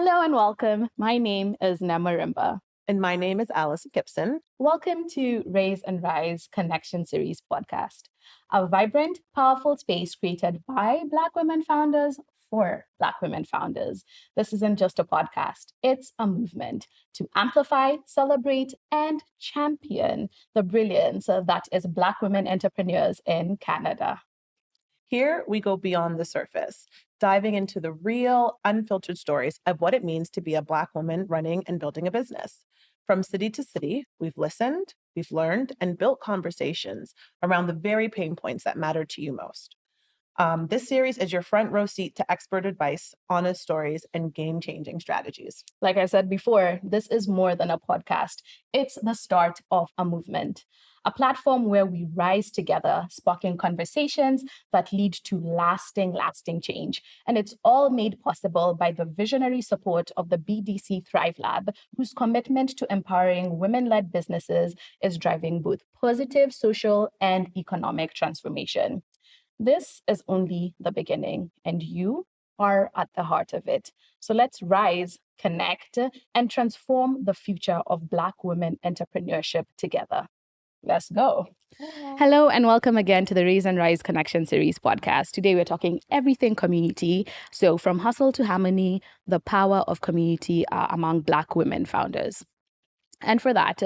Hello and welcome. My name is Neema Rimber. And my name is Allison Gibson. Welcome to Raise and Rise Connection Series podcast, a vibrant, powerful space created by Black women founders for Black women founders. This isn't just a podcast, it's a movement to amplify, celebrate, and champion the brilliance that is Black women entrepreneurs in Canada. Here we go beyond the surface, diving into the real, unfiltered stories of what it means to be a Black woman running and building a business. From city to city, we've listened, we've learned, and built conversations around the very pain points that matter to you most. This series is your front row seat to expert advice, honest stories, and game-changing strategies. Like I said before, this is more than a podcast. It's the start of a movement, a platform where we rise together, sparking conversations that lead to lasting change. And it's all made possible by the visionary support of the BDC Thrive Lab, whose commitment to empowering women-led businesses is driving both positive social and economic transformation. This is only the beginning, and you are at the heart of it. So let's rise, connect, and transform the future of Black women entrepreneurship together. Let's go. Hello, and welcome again to the Raise and Rise Connection Series podcast. Today, we're talking everything community. So, from hustle to harmony, the power of community among Black women founders. And for that,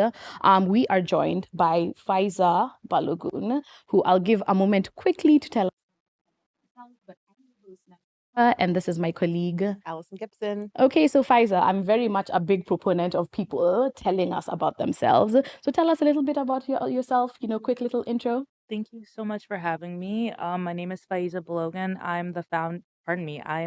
we are joined by Faizah Balogun, who I'll give a moment quickly to tell us. And this is my colleague, Allison Gibson. Okay, so Faizah, I'm very much a big proponent of people telling us about themselves. So tell us a little bit about yourself, quick little intro. Thank you so much for having me. My name is Faizah Balogun. I am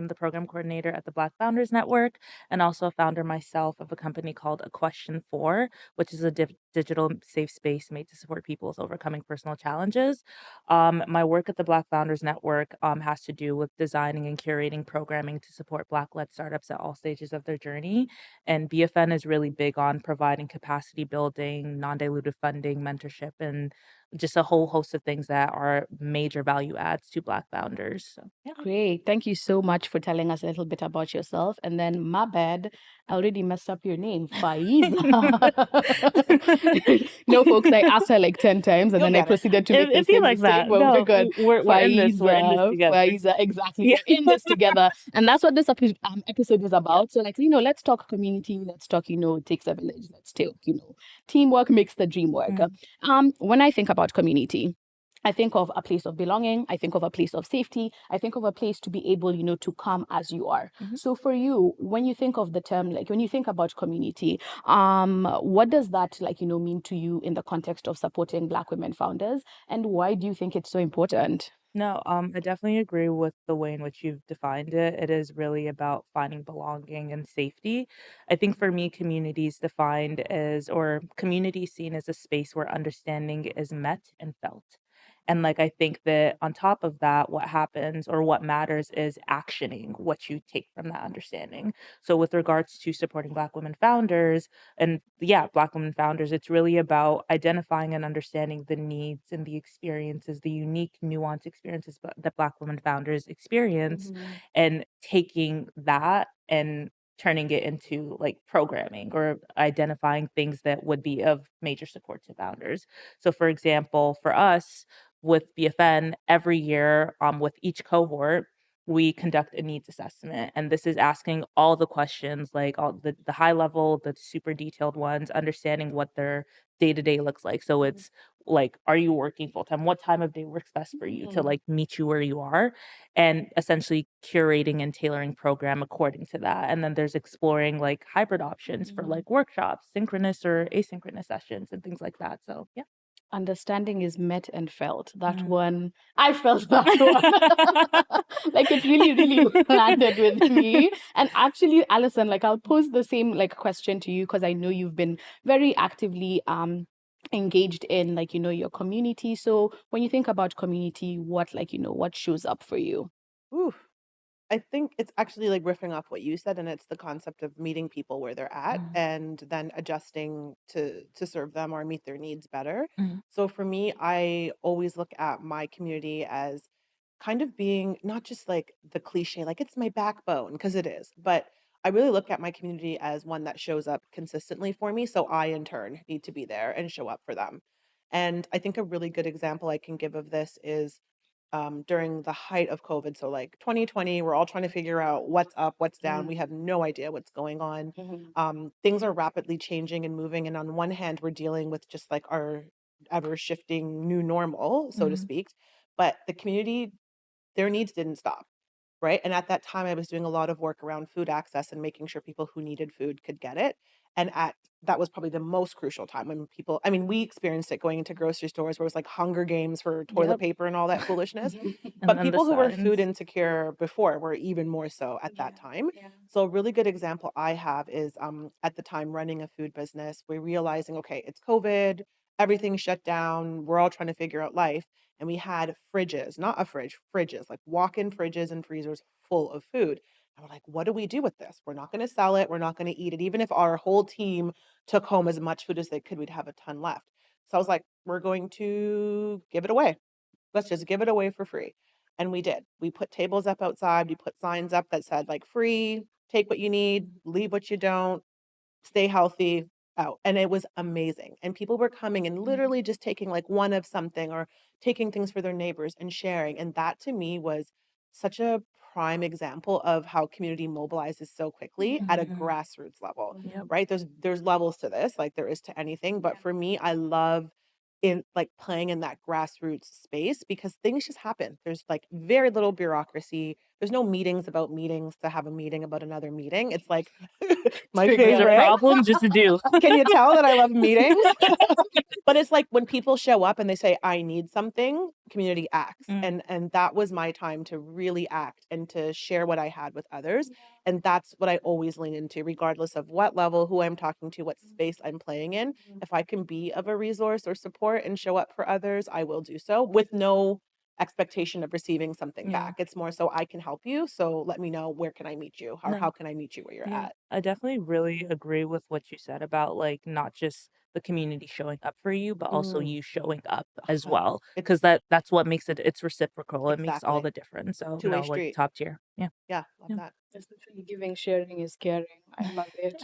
the program coordinator at the Black Founders Network and also a founder myself of a company called A Question For, which is a digital safe space made to support people with overcoming personal challenges. My work at the Black Founders Network has to do with designing and curating programming to support Black-led startups at all stages of their journey. And BFN is really big on providing capacity building, non-dilutive funding, mentorship, and just a whole host of things that are major value adds to Black founders. So, yeah. Great. Thank you so much for telling us a little bit about yourself. And then, my bad, I already messed up your name, Faizah. No, folks, I asked her like 10 times and You'll then I get it. proceeded to make the It same feels like mistake. that. But No, we're good. we're in this. We're in this together. Faizah, exactly. Yeah. We're in this together. And that's what this episode is about. So, let's talk community. Let's talk, it takes a village. Let's talk, teamwork makes the dream work. When I think about community, I think of a place of belonging. I think of a place of safety. I think of a place to be able, to come as you are. So for you, when you think of the term, when you think about community, what does that, mean to you in the context of supporting Black women founders? And why do you think it's so important? No, I definitely agree with the way in which you've defined it. It is really about finding belonging and safety. I think for me, community seen as a space where understanding is met and felt. And I think that on top of that, what happens or what matters is actioning what you take from that understanding. So with regards to supporting Black women founders, and yeah, Black women founders, it's really about identifying and understanding the needs and the experiences, the unique, nuanced experiences that Black women founders experience, and taking that and turning it into programming or identifying things that would be of major support to founders. So, for example, for us with BFN, every year with each cohort, we conduct a needs assessment. And this is asking all the questions, like all the high level, the super detailed ones, understanding what their day to day looks like. So it's are you working full time? What time of day works best for you to meet you where you are? And essentially curating and tailoring program according to that. And then there's exploring hybrid options for workshops, synchronous or asynchronous sessions and things like that. So yeah. Understanding is met and felt. That one, I felt that one. It really landed with me. And actually, Allison, I'll pose the same question to you because I know you've been very actively engaged in your community. So when you think about community, what what shows up for you? Ooh, I think it's actually riffing off what you said, and it's the concept of meeting people where they're at and then adjusting to serve them or meet their needs better. So for me, I always look at my community as kind of being not just the cliche, it's my backbone, because it is, but I really look at my community as one that shows up consistently for me. So I, in turn, need to be there and show up for them. And I think a really good example I can give of this is during the height of COVID. So, like 2020, we're all trying to figure out what's up, what's down. We have no idea what's going on. Things are rapidly changing and moving. And on one hand, we're dealing with just like our ever shifting new normal, so to speak. But the community, their needs didn't stop. Right. And at that time, I was doing a lot of work around food access and making sure people who needed food could get it. And that was probably the most crucial time when people, I mean, we experienced it going into grocery stores where it was like Hunger Games for toilet Yep. paper and all that foolishness. And But then the people who were food signs. insecure before were even more so at that time. So a really good example I have is at the time running a food business, we're realizing, okay, it's COVID, everything's shut down, we're all trying to figure out life. And we had fridges, not a fridge, fridges, like walk-in fridges and freezers full of food. And we're like, what do we do with this? We're not going to sell it. We're not going to eat it. Even if our whole team took home as much food as they could, we'd have a ton left. So I was like, we're going to give it away. Let's just give it away for free. And we did. We put tables up outside. We put signs up that said like free, take what you need, leave what you don't, stay healthy, out. And it was amazing. And people were coming and literally just taking like one of something or taking things for their neighbors and sharing. And that to me was such a prime example of how community mobilizes so quickly at a grassroots level, Yep. right? There's levels to this, like there is to anything. But for me, I love in like playing in that grassroots space because things just happen. There's like very little bureaucracy. There's no meetings about meetings to have a meeting about another meeting. It's like my There's a favorite. problem, just do. Can you tell that I love meetings? But it's like when people show up and they say, I need something, community acts. And that was my time to really act and to share what I had with others. And that's what I always lean into, regardless of what level, who I'm talking to, what space I'm playing in. If I can be of a resource or support and show up for others, I will do so with no expectation of receiving something Yeah. back. It's more so I can help you. So let me know, where can I meet you? Or No. how can I meet you where you're Yeah, at? I definitely really agree with what you said about like not just the community showing up for you, but also you showing up as well. It's Because that's what makes it's reciprocal. It makes all exactly the difference. So two-way no, like street. top tier. Yeah. Yeah, love Yeah. that. Especially giving, sharing is caring. I love it.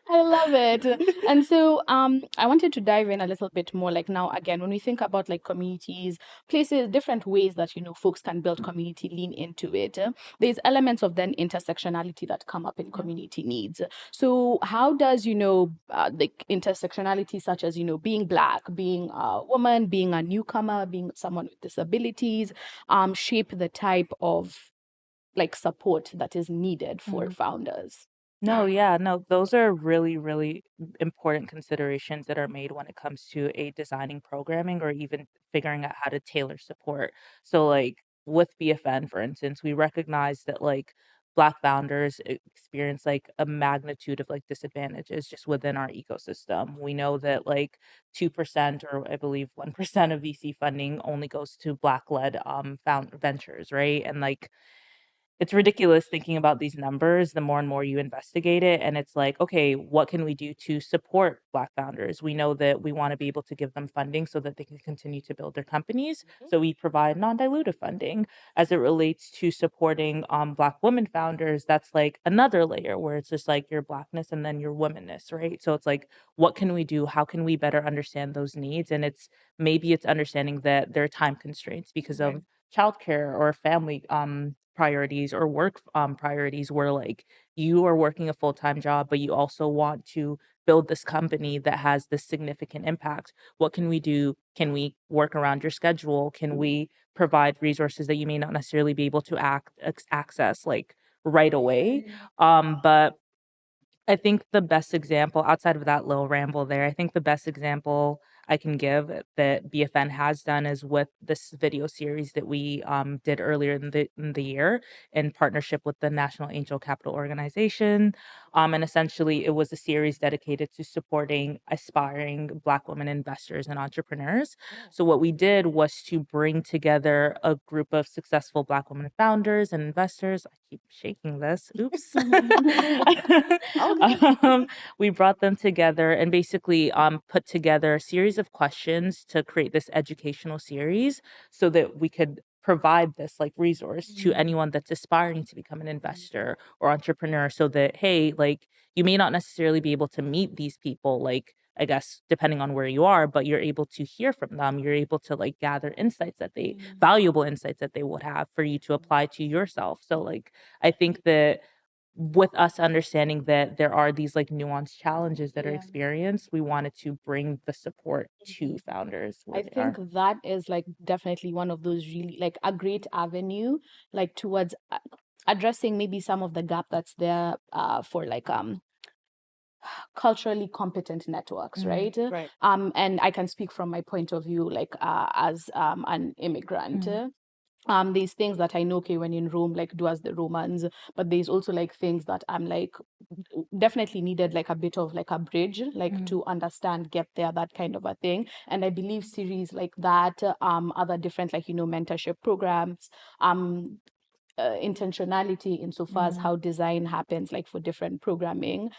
I love it. And so I wanted to dive in a little bit more. Like now again, when we think about like communities, places, different ways that folks can build community, lean into it. There's elements of then intersectionality that come up in community needs. So how does like intersectionality such as being Black, being a woman, being a newcomer, being someone with disabilities, shape the type of like support that is needed for founders? No, yeah, no, those are really, really important considerations that are made when it comes to a designing programming or even figuring out how to tailor support. So, like with BFN, for instance, we recognize that like Black founders experience like a magnitude of like disadvantages just within our ecosystem. We know that like 2% or I believe 1% of VC funding only goes to Black-led found ventures, right? And like it's ridiculous thinking about these numbers the more and more you investigate it. And it's like, okay, what can we do to support Black founders? We know that we want to be able to give them funding so that they can continue to build their companies. So we provide non-dilutive funding. As it relates to supporting Black women founders, that's like another layer where it's just like your Blackness and then your womanness, right? So it's like, what can we do? How can we better understand those needs? And maybe it's understanding that there are time constraints because of childcare or family priorities or work priorities where like you are working a full-time job but you also want to build this company that has this significant impact. What can we do? Can we work around your schedule? Can we provide resources that you may not necessarily be able to access like right away? But I think the best example outside of that little ramble there, I think the best example I can give that BFN has done is with this video series that we did earlier in the year in partnership with the National Angel Capital Organization. And essentially, it was a series dedicated to supporting aspiring Black women investors and entrepreneurs. So, what we did was to bring together a group of successful Black women founders and investors. I keep shaking this. Oops. We brought them together and basically put together a series of questions to create this educational series so that we could provide this like resource to Mm. anyone that's aspiring to become an investor or entrepreneur, so that, hey, like, you may not necessarily be able to meet these people, like, I guess depending on where you are, but you're able to hear from them. You're able to like gather insights that they valuable insights that they would have for you to apply to yourself. So like, I think that with us understanding that there are these like nuanced challenges that are Yeah. experienced, we wanted to bring the support to founders where I they think are. that is like definitely one of those really like a great avenue like towards addressing maybe some of the gap that's there for like culturally competent networks, Mm, right? Right. And I can speak from my point of view, like as an immigrant. These things that I know, okay, when in Rome, like do as the Romans, but there's also like things that I'm like definitely needed like a bit of like a bridge, like to understand, get there, that kind of a thing. And I believe series like that, other different like, mentorship programs, intentionality insofar as mm, how design happens like for different programming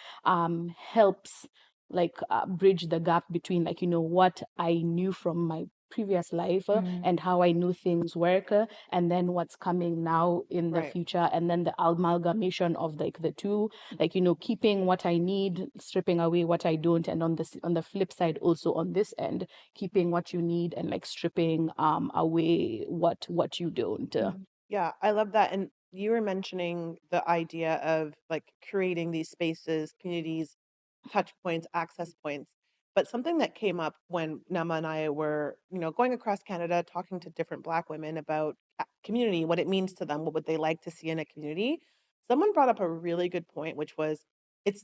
helps like bridge the gap between like what I knew from my previous life mm, and how I knew things work and then what's coming now in the Right. future, and then the amalgamation of like the two, like keeping what I need, stripping away what I don't, and on the flip side also on this end, keeping what you need and like stripping away what you don't. Yeah, I love that. And you were mentioning the idea of like creating these spaces, communities, touch points, access points. But something that came up when Nama and I were, going across Canada, talking to different Black women about community, what it means to them, what would they like to see in a community. Someone brought up a really good point, which was it's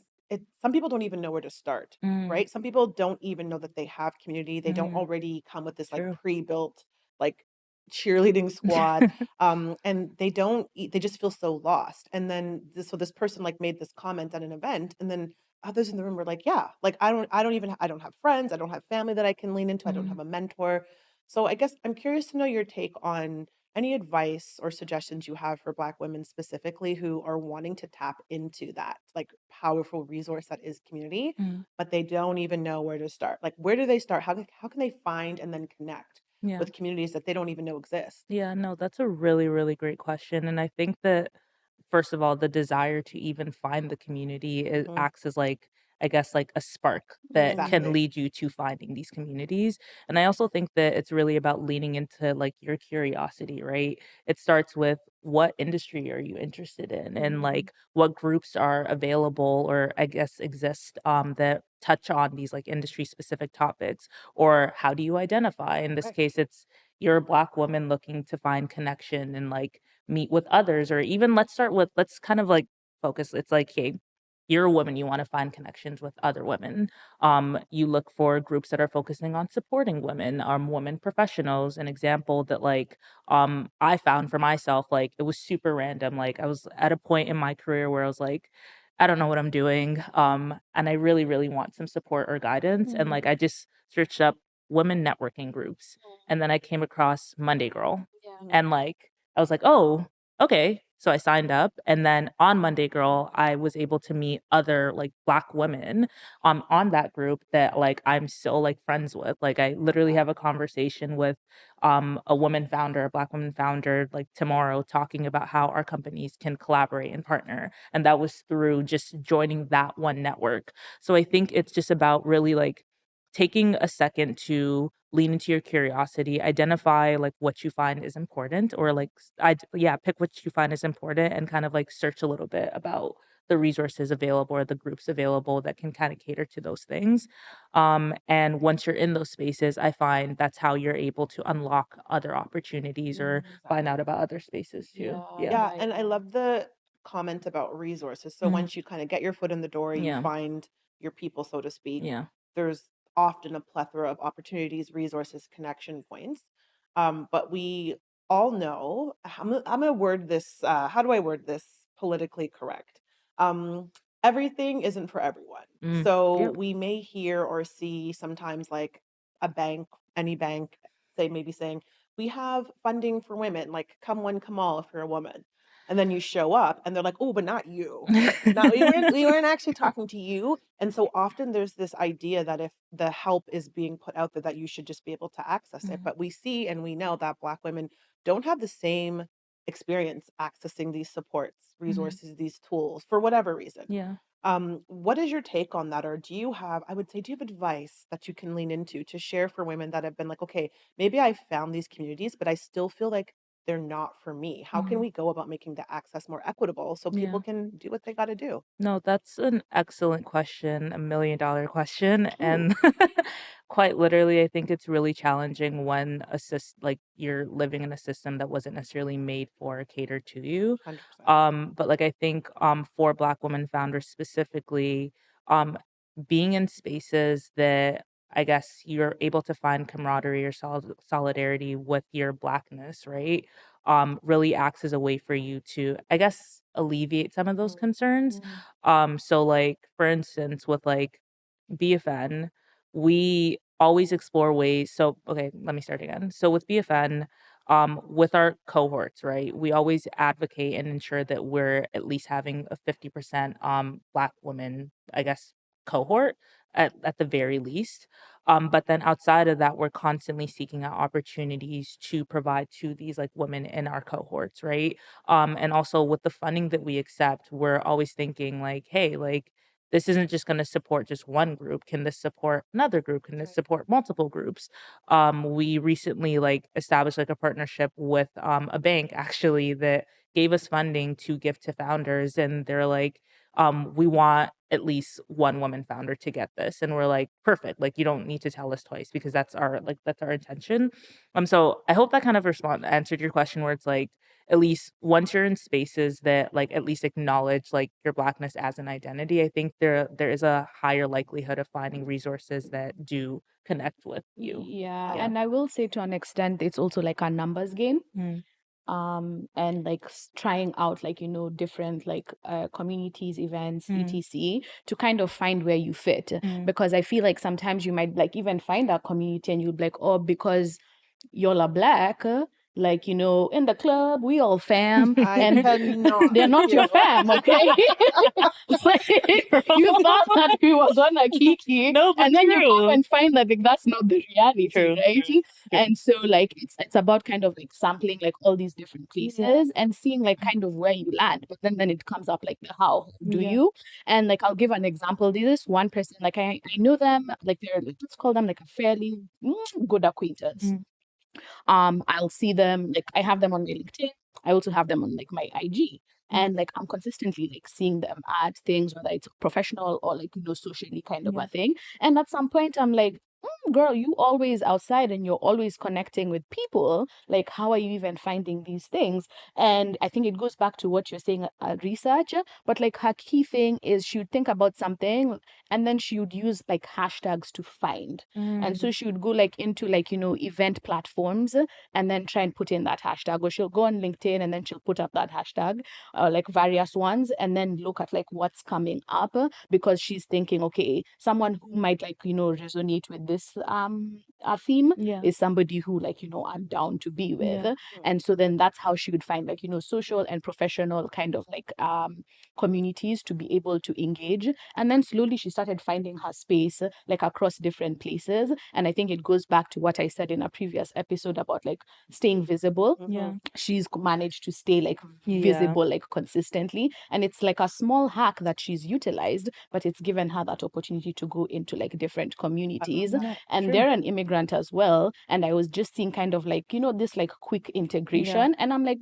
some people don't even know where to start, mm, right? Some people don't even know that they have community. They don't mm. already come with this like True. pre-built like cheerleading squad, and they just feel so lost. And then this person like made this comment at an event, and then others in the room were like, yeah, like I don't have friends, I don't have family that I can lean into, I don't Mm, have a mentor. So I guess I'm curious to know your take on any advice or suggestions you have for Black women specifically who are wanting to tap into that like powerful resource that is community, mm. but they don't even know where to start. Like, where do they start? How can they find and then connect Yeah. with communities that they don't even know exist? Yeah, no, that's a really, really great question. And I think that, first of all, the desire to even find the community, it Mhm. acts as like, I guess, like a spark that can Exactly. lead you to finding these communities. And I also think that it's really about leaning into like your curiosity, right? It starts with, what industry are you interested in, and like what groups are available or I guess exist that touch on these like industry specific topics, or how do you identify? In this Right. case, it's, you're a Black woman looking to find connection and like meet with others, or even let's kind of like focus. It's like, hey, you're a woman, you want to find connections with other women. You look for groups that are focusing on supporting women, women professionals. An example that like I found for myself, like it was super random. Like I was at a point in my career where I was like, I don't know what I'm doing. And I really, really want some support or guidance. And like I just searched up women networking groups, and then I came across Monday Girl, Yeah. and like I was like, "Oh, okay." So I signed up, and then on Monday Girl, I was able to meet other like Black women on that group that like I'm still like friends with. Like I literally have a conversation with a woman founder, a Black woman founder, like tomorrow, talking about how our companies can collaborate and partner. And that was through just joining that one network. So I think it's just about really like taking a second to lean into your curiosity, identify like what you find is important, or like yeah, pick what you find is important and kind of like search a little bit about the resources available or the groups available that can kind of cater to those things. And once you're in those spaces, I find that's how you're able to unlock other opportunities or find out about other spaces too. Yeah, Yeah. Yeah, right. and I love the comment about resources. So Mhm. once you kind of get your foot in the door, you Yeah. find your people, so to speak. Yeah. There's often a plethora of opportunities, resources, connection points. But we all know, I'm gonna word this. How do I word this politically correct? Um, Everything isn't for everyone. Mm. So Yep. we may hear or see sometimes like a bank, any bank, maybe saying, we have funding for women, like come one, come all if you're a woman. And then you show up and they're like, oh, but not you. No, we weren't actually talking to you. And so often there's this idea that if the help is being put out there, that you should just be able to access it. Mhm. But we see and we know that Black women don't have the same experience accessing these supports, resources, these tools for whatever reason. Yeah. What is your take on that? Or do you have, I would say, do you have advice that you can lean into to share for women that have been like, okay, maybe I found these communities, but I still feel like they're not for me? How can Mhm. we go about making the access more equitable so people Yeah. can do what they got to do? No, that's an excellent question, a $1,000,000 question. Ooh, And quite literally, I think it's really challenging when like you're living in a system that wasn't necessarily made for or catered to you. 100%. But like I think for Black women founders specifically, um being in spaces that I guess you're able to find camaraderie or solidarity with your Blackness, right? Really acts as a way for you to, I guess, alleviate some of those concerns. So like for instance, with like BFN, we always explore ways. So okay, let me start again. So with BFN, with our cohorts, right, we always advocate and ensure that we're at least having a 50% Black women, I guess, cohort at the very least. But then outside of that, we're constantly seeking out opportunities to provide to these like women in our cohorts, right? And also with the funding that we accept, we're always thinking like, hey, like this isn't just going to support just one group. Can this support another group? Can this support multiple groups? We recently like established like a partnership with a bank actually that gave us funding to give to founders, and they're like, we want at least one woman founder to get this, and we're like, perfect. Like you don't need to tell us twice because that's our intention. So I hope that kind of answered your question, where it's like at least once you're in spaces that like at least acknowledge like your Blackness as an identity, I think there is a higher likelihood of finding resources that do connect with you. Yeah, Yeah. and I will say to an extent, it's also like a numbers game. Mm, And like trying out like different like communities, events, mm, etc, to kind of find where you fit, mm. because I feel like sometimes you might like even find that community and you'll be like, oh, because y'all are Black, like in the club we all fam, I and cannot they're with not your you. fam, okay? Like, you thought that we were gonna kiki, No, but and then you come true. and find that like, that's not the reality, True. right? True. And so like it's about kind of like sampling like all these different places and seeing like kind of where you land. But then it comes up like the how do Yeah. you? And like I'll give an example. There's this one person, like I know them, like they're, let's call them like a fairly good acquaintance. Mm. I'll see them, like I have them on my LinkedIn. I also have them on like my IG. And like I'm consistently like seeing them at things, whether it's professional or like socially kind of Yeah. a thing. And at some point I'm like, girl, you always outside and you're always connecting with people. Like, how are you even finding these things? And I think it goes back to what you're saying, research. But like her key thing is she would think about something and then she would use like hashtags to find. And so she would go like into like, event platforms and then try and put in that hashtag. Or she'll go on LinkedIn and then she'll put up that hashtag, like various ones, and then look at like what's coming up, because she's thinking, okay, someone who might like, resonate with this theme Yeah. is somebody who like, I'm down to be with. Yeah. And so then that's how she would find like, social and professional kind of like communities to be able to engage. And then slowly she started finding her space like across different places. And I think it goes back to what I said in a previous episode about like staying visible. Yeah. She's managed to stay like Yeah. visible like consistently, and it's like a small hack that she's utilized, but it's given her that opportunity to go into like different communities. Yeah. And True. they're an immigrant as well, and I was just seeing kind of like this like quick integration, and I'm like,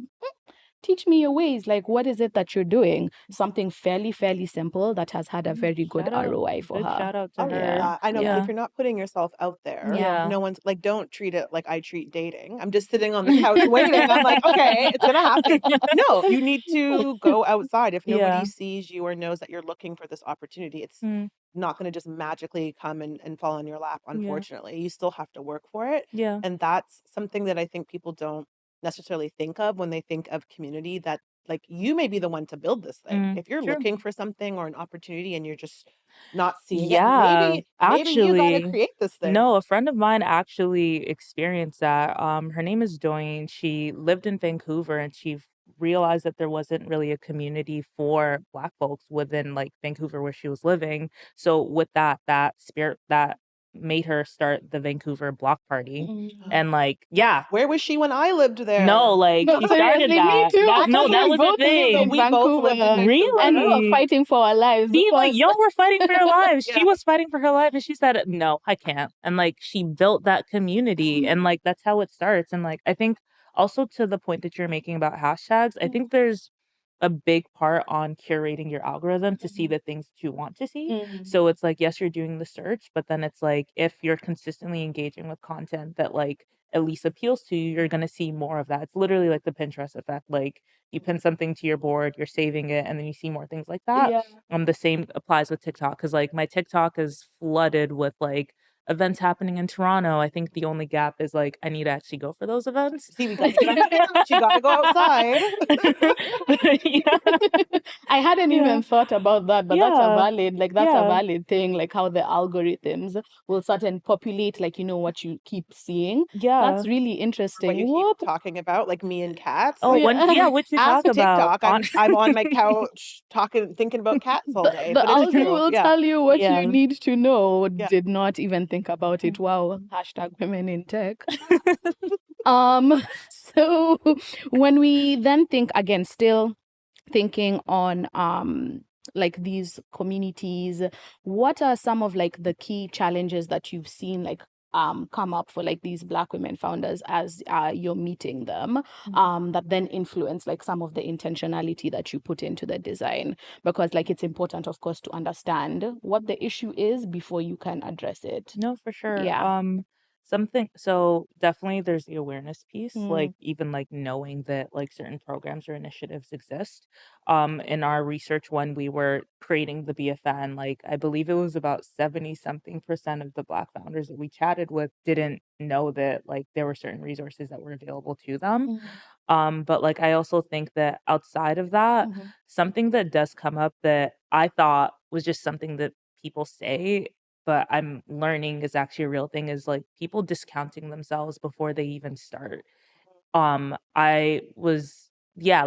teach me your ways. Like, what is it that you're doing? Something fairly simple that has had a very good Shout out. ROI for Big her. shout out to I love her. that. I know, but Yeah. if you're not putting yourself out there, Yeah. no one's like, don't treat it like I treat dating. I'm just sitting on the couch waiting. I'm like, okay, it's gonna happen. No, you need to go outside. If nobody Yeah. sees you or knows that you're looking for this opportunity, it's Mm. not going to just magically come and fall in your lap, Yeah. unfortunately. You still have to work for it. Yeah. And that's something that I think people don't necessarily think of when they think of community, that like you may be the one to build this thing. If you're True. looking for something or an opportunity and you're just not seeing it, Yeah, maybe you got to actually, create this thing. no, a friend of mine actually experienced that. Her name is Doyne. She lived in Vancouver and she realized that there wasn't really a community for Black folks within like Vancouver where she was living. So with that spirit that made her start the Vancouver Block Party. And like, yeah, Where was she when I lived there? no, like No, she started seriously, me that. too. That no, Actually, that we was the both live thing. in We both lived in Vancouver, Vancouver. and we were Really? fighting for our lives See, like because y'all were fighting for your lives. Yeah. She was fighting for her life, and she said, "No, I can't." And like she built that community, and like that's how it starts. And like I think also to the point that you're making about hashtags, I think there's a big part on curating your algorithm to see the things that you want to see. So it's like, yes, you're doing the search, but then it's like if you're consistently engaging with content that like at least appeals to you, you're gonna see more of that. It's literally like the Pinterest effect. Like you pin something to your board, you're saving it, and then you see more things like that. yeah. The same applies with TikTok because like my TikTok is flooded with like events happening in Toronto. I think the only gap is like I need to actually go for those events. See, we got to get on TikTok. You got to go outside. Yeah. I hadn't Yeah. even thought about that, but that's a Yeah. valid, like that's a Yeah. valid thing, like how the algorithms will certain populate, like what you keep seeing. Yeah. That's really What interesting. you Whoop. keep talking about, like me and cats. Oh, Like, what you as talk for about? TikTok, I'm on my couch thinking about cats all day. The But it's algorithm true. will Yeah. tell you what Yeah. you need to know. Yeah. Did not even think about it. Wow. Hashtag women in tech. So when we then think again, still thinking on like these communities, what are some of like the key challenges that you've seen like come up for like these Black women founders as you're meeting them, that then influence like some of the intentionality that you put into the design? Because like it's important, of course, to understand what the issue is before you can address it. No, for sure. Yeah. So definitely there's the awareness piece, Mm. like even like knowing that like certain programs or initiatives exist. In our research when we were creating the BFN, like I believe it was about 70 something percent of the Black founders that we chatted with didn't know that like there were certain resources that were available to them. But like I also think that outside of that, something that does come up that I thought was just something that people say, but I'm learning is actually a real thing, is like people discounting themselves before they even start. I was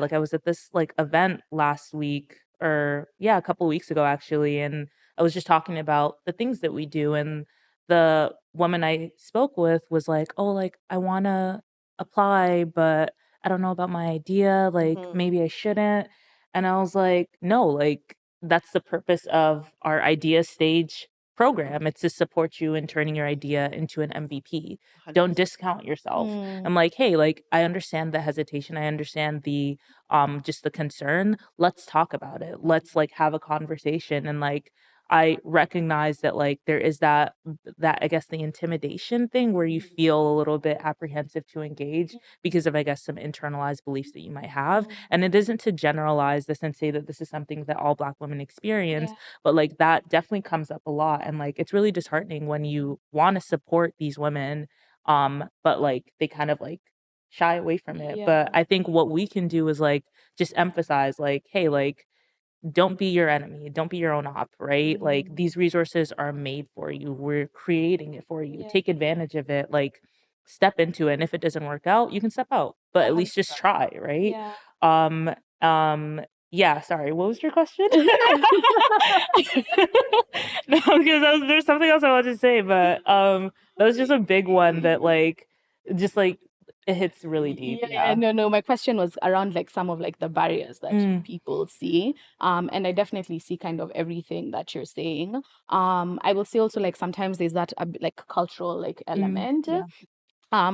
like I was at this like event last week or a couple weeks ago actually, and I was just talking about the things that we do, and the woman I spoke with was like, "Oh, like I want to apply, but I don't know about my idea, like maybe I shouldn't." And I was like, "No, like that's the purpose of our idea stage program. It's to support you in turning your idea into an MVP. Don't 100%. discount yourself." I'm like, "Hey, like I understand the hesitation. I understand the just the concern. Let's talk about it. Let's like have a conversation." And like I recognize that like there is that I guess the intimidation thing where you feel a little bit apprehensive to engage because of I guess some internalized beliefs that you might have. And it isn't to generalize this and say that this is something that all Black women experience, but like that definitely comes up a lot. And like it's really disheartening when you want to support these women, but like they kind of like shy away from it. But I think what we can do is like just emphasize like, hey, like don't be your enemy, don't be your own op, right? Like these resources are made for you, we're creating it for you, take advantage of it, like step into it, and if it doesn't work out you can step out, but at least just try, right? um yeah, sorry, what was your question? No, because there's something else I wanted to say, but that was just a big one that like just like it hits really deep. No, my question was around like some of like the barriers that people see, and I definitely see kind of everything that you're saying. I will say also like sometimes there's that like cultural like element.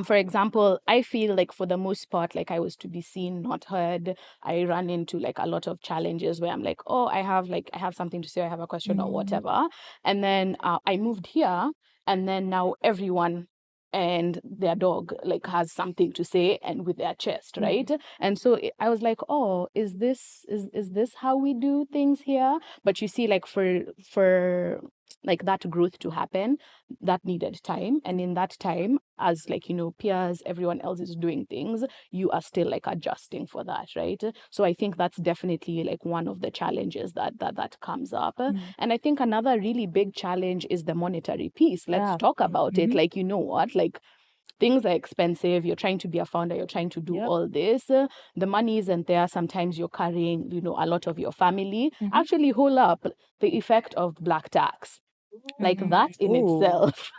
For example, I feel like for the most part, like I was to be seen, not heard. I run into like a lot of challenges where I'm like, oh, I have something to say, I have a question or whatever. And then I moved here, and then now everyone and their dog like has something to say and with their chest, right? And so I was like, oh, is this how we do things here? But you see, like for like that growth to happen, that needed time, and in that time, as like peers, everyone else is doing things, you are still like adjusting for that, right? So I think that's definitely like one of the challenges that comes up. And I think another really big challenge is the monetary piece. Let's talk about it. Like, you know what, like things are expensive. You're trying to be a founder. You're trying to do Yep. all this. The money isn't there. Sometimes you're carrying, a lot of your family. Mhm. Actually, hold up the effect of black tax. Like Mhm. that in Ooh. itself,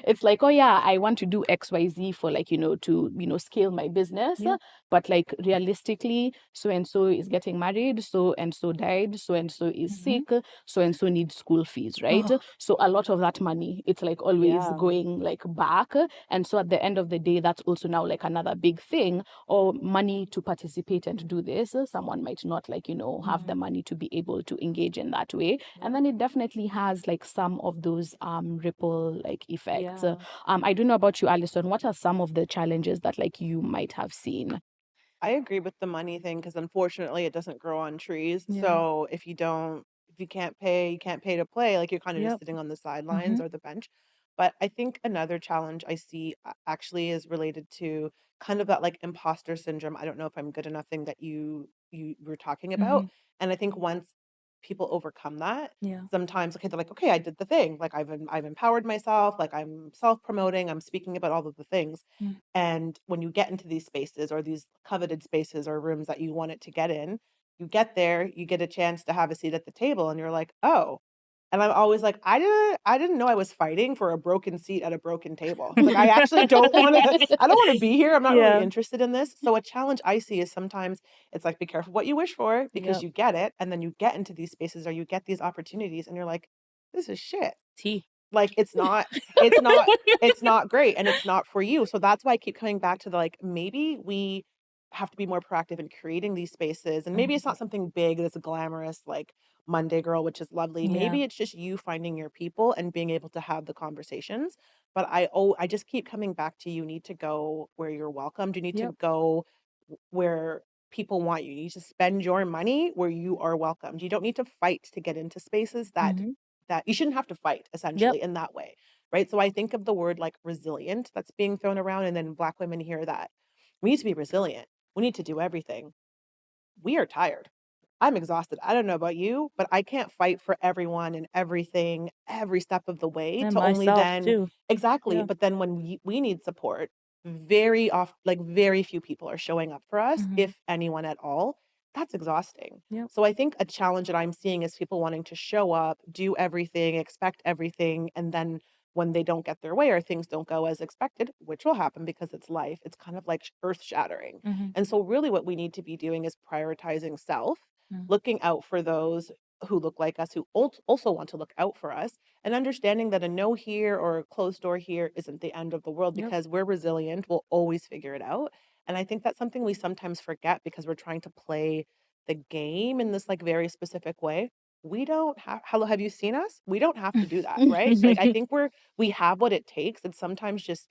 it's like, oh yeah, I want to do XYZ for like, to scale my business. Yeah. But like realistically, so and so is getting married, so and so died, so and so is Mhm. sick, so and so needs school fees, right? Oh, So a lot of that money, it's like always yeah. going like back. And so at the end of the day, that's also now like another big thing, or money to participate and do this. Someone might not like, have the money to be able to engage in that way. And then it definitely has like some of those ripple like effects. Yeah. I don't know about you, Allison. What are some of the challenges that like you might have seen? I agree with the money thing because unfortunately it doesn't grow on trees. Yeah. So if you can't pay, you can't pay to play. Like you're kind of just Yep. sitting on the sidelines or the bench. But I think another challenge I see actually is related to kind of that like imposter syndrome. I don't know if I'm good enough thing that you were talking about. Mhm. And I think once people overcome that, Yeah. sometimes okay, they're like, okay, I did the thing. Like I've empowered myself. Like I'm self promoting. I'm speaking about all of the things. Mm. And when you get into these spaces or these coveted spaces or rooms that you want it to get in, you get there, you get a chance to have a seat at the table and you're like, "Oh." And I'm always like, I didn't know I was fighting for a broken seat at a broken table. Like I actually don't want to I don't want to be here. I'm not really Yeah. interested in this. So a challenge I see is sometimes it's like be careful what you wish for because Yep. you get it and then you get into these spaces or you get these opportunities and you're like, this is shit. Tea. Like, it's not great and it's not for you. So that's why I keep coming back to the, like, maybe we have to be more proactive in creating these spaces, and maybe it's not something big that's glamorous like Monday Girl, which is lovely. Yeah. Maybe it's just you finding your people and being able to have the conversations. But I just keep coming back to you need to go where you're welcomed. You need to Yep. go where people want you. You need to spend your money where you are welcomed. You don't need to fight to get into spaces Mhm. that you shouldn't have to fight Yep. essentially in that way, right? So I think of the word like resilient that's being thrown around, and then Black women hear that. We need to be resilient. We need to do everything. We are tired. I'm exhausted. I don't know about you, but I can't fight for everyone and everything every step of the way And to only myself then too. exactly. Yeah. But then when we need support, very few people are showing up for us, Mhm. if anyone at all. That's exhausting. Yep. So I think a challenge that I'm seeing is people wanting to show up, do everything, expect everything, and then when they don't get their way or things don't go as expected, which will happen because it's life, it's kind of like earth shattering. Mhm. And so, really, what we need to be doing is prioritizing self, Mm. looking out for those who look like us, who also want to look out for us, and understanding that a no here or a closed door here isn't the end of the world Yep. because we're resilient. We'll always figure it out. And I think that's something we sometimes forget because we're trying to play the game in this like very specific way. We don't have, hello, have you seen us? We don't have to do that, right? Like, I think we have what it takes. It's sometimes just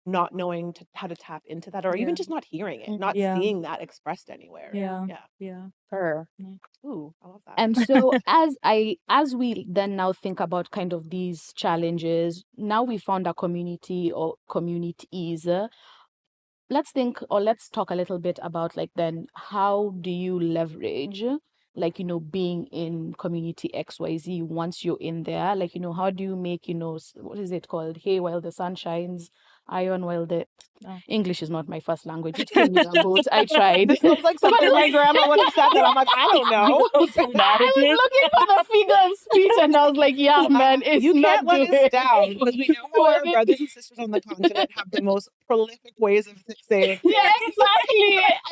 not knowing how to tap into that or even Yeah. just not hearing it, not Yeah. seeing that expressed anywhere. Yeah. Yeah. Yeah. Her. Ooh, I love that. And so as we then now think about kind of these challenges, now we found a community or communities. Let's think or let's talk a little bit about like then how do you leverage like being in community XYZ once you're in there, like how do you make what is it called, hay while the sun shines, iron while the Oh. English is not my first language. It came with a boat. I tried. This sounds like But something my grandma would have said that I'm like, I don't know. Those two I was looking for the figure of speech and I was like, yeah, Well, man, it's you not can't let doing us down because we know how What our it- brothers and sisters on the continent have the most prolific ways of saying Yeah, things.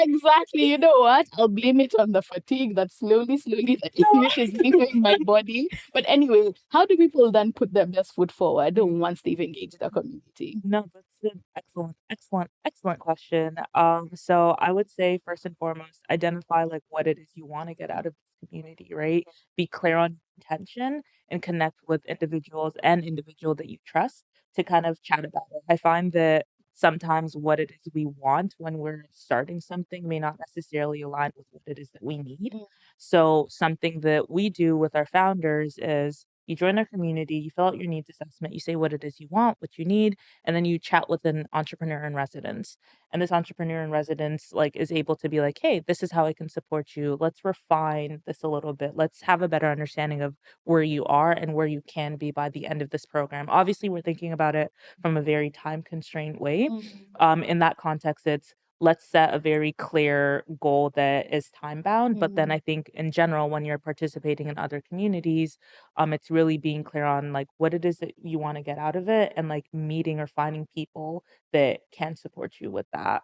exactly. You know what? I'll blame it on the fatigue that slowly the English is leaving my body. But anyway, how do people then put their best foot forward once they've engaged the community? No, that's an excellent question. So I would say first and foremost, identify like what it is you want to get out of this community, right? Be clear on intention and connect with individual that you trust to kind of chat about it. I find that sometimes what it is we want when we're starting something may not necessarily align with what it is that we need. Mm. So something that we do with our founders is You join our community, you fill out your needs assessment, you say what it is you want, what you need, and then you chat with an entrepreneur in residence. And this entrepreneur in residence like is able to be like, hey, this is how I can support you. Let's refine this a little bit. Let's have a better understanding of where you are and where you can be by the end of this program. Obviously, we're thinking about it from a very time constrained way. In that context, it's let's set a very clear goal that is time bound. But then I think in general, when you're participating in other communities, it's really being clear on like what it is that you want to get out of it and like meeting or finding people that can support you with that.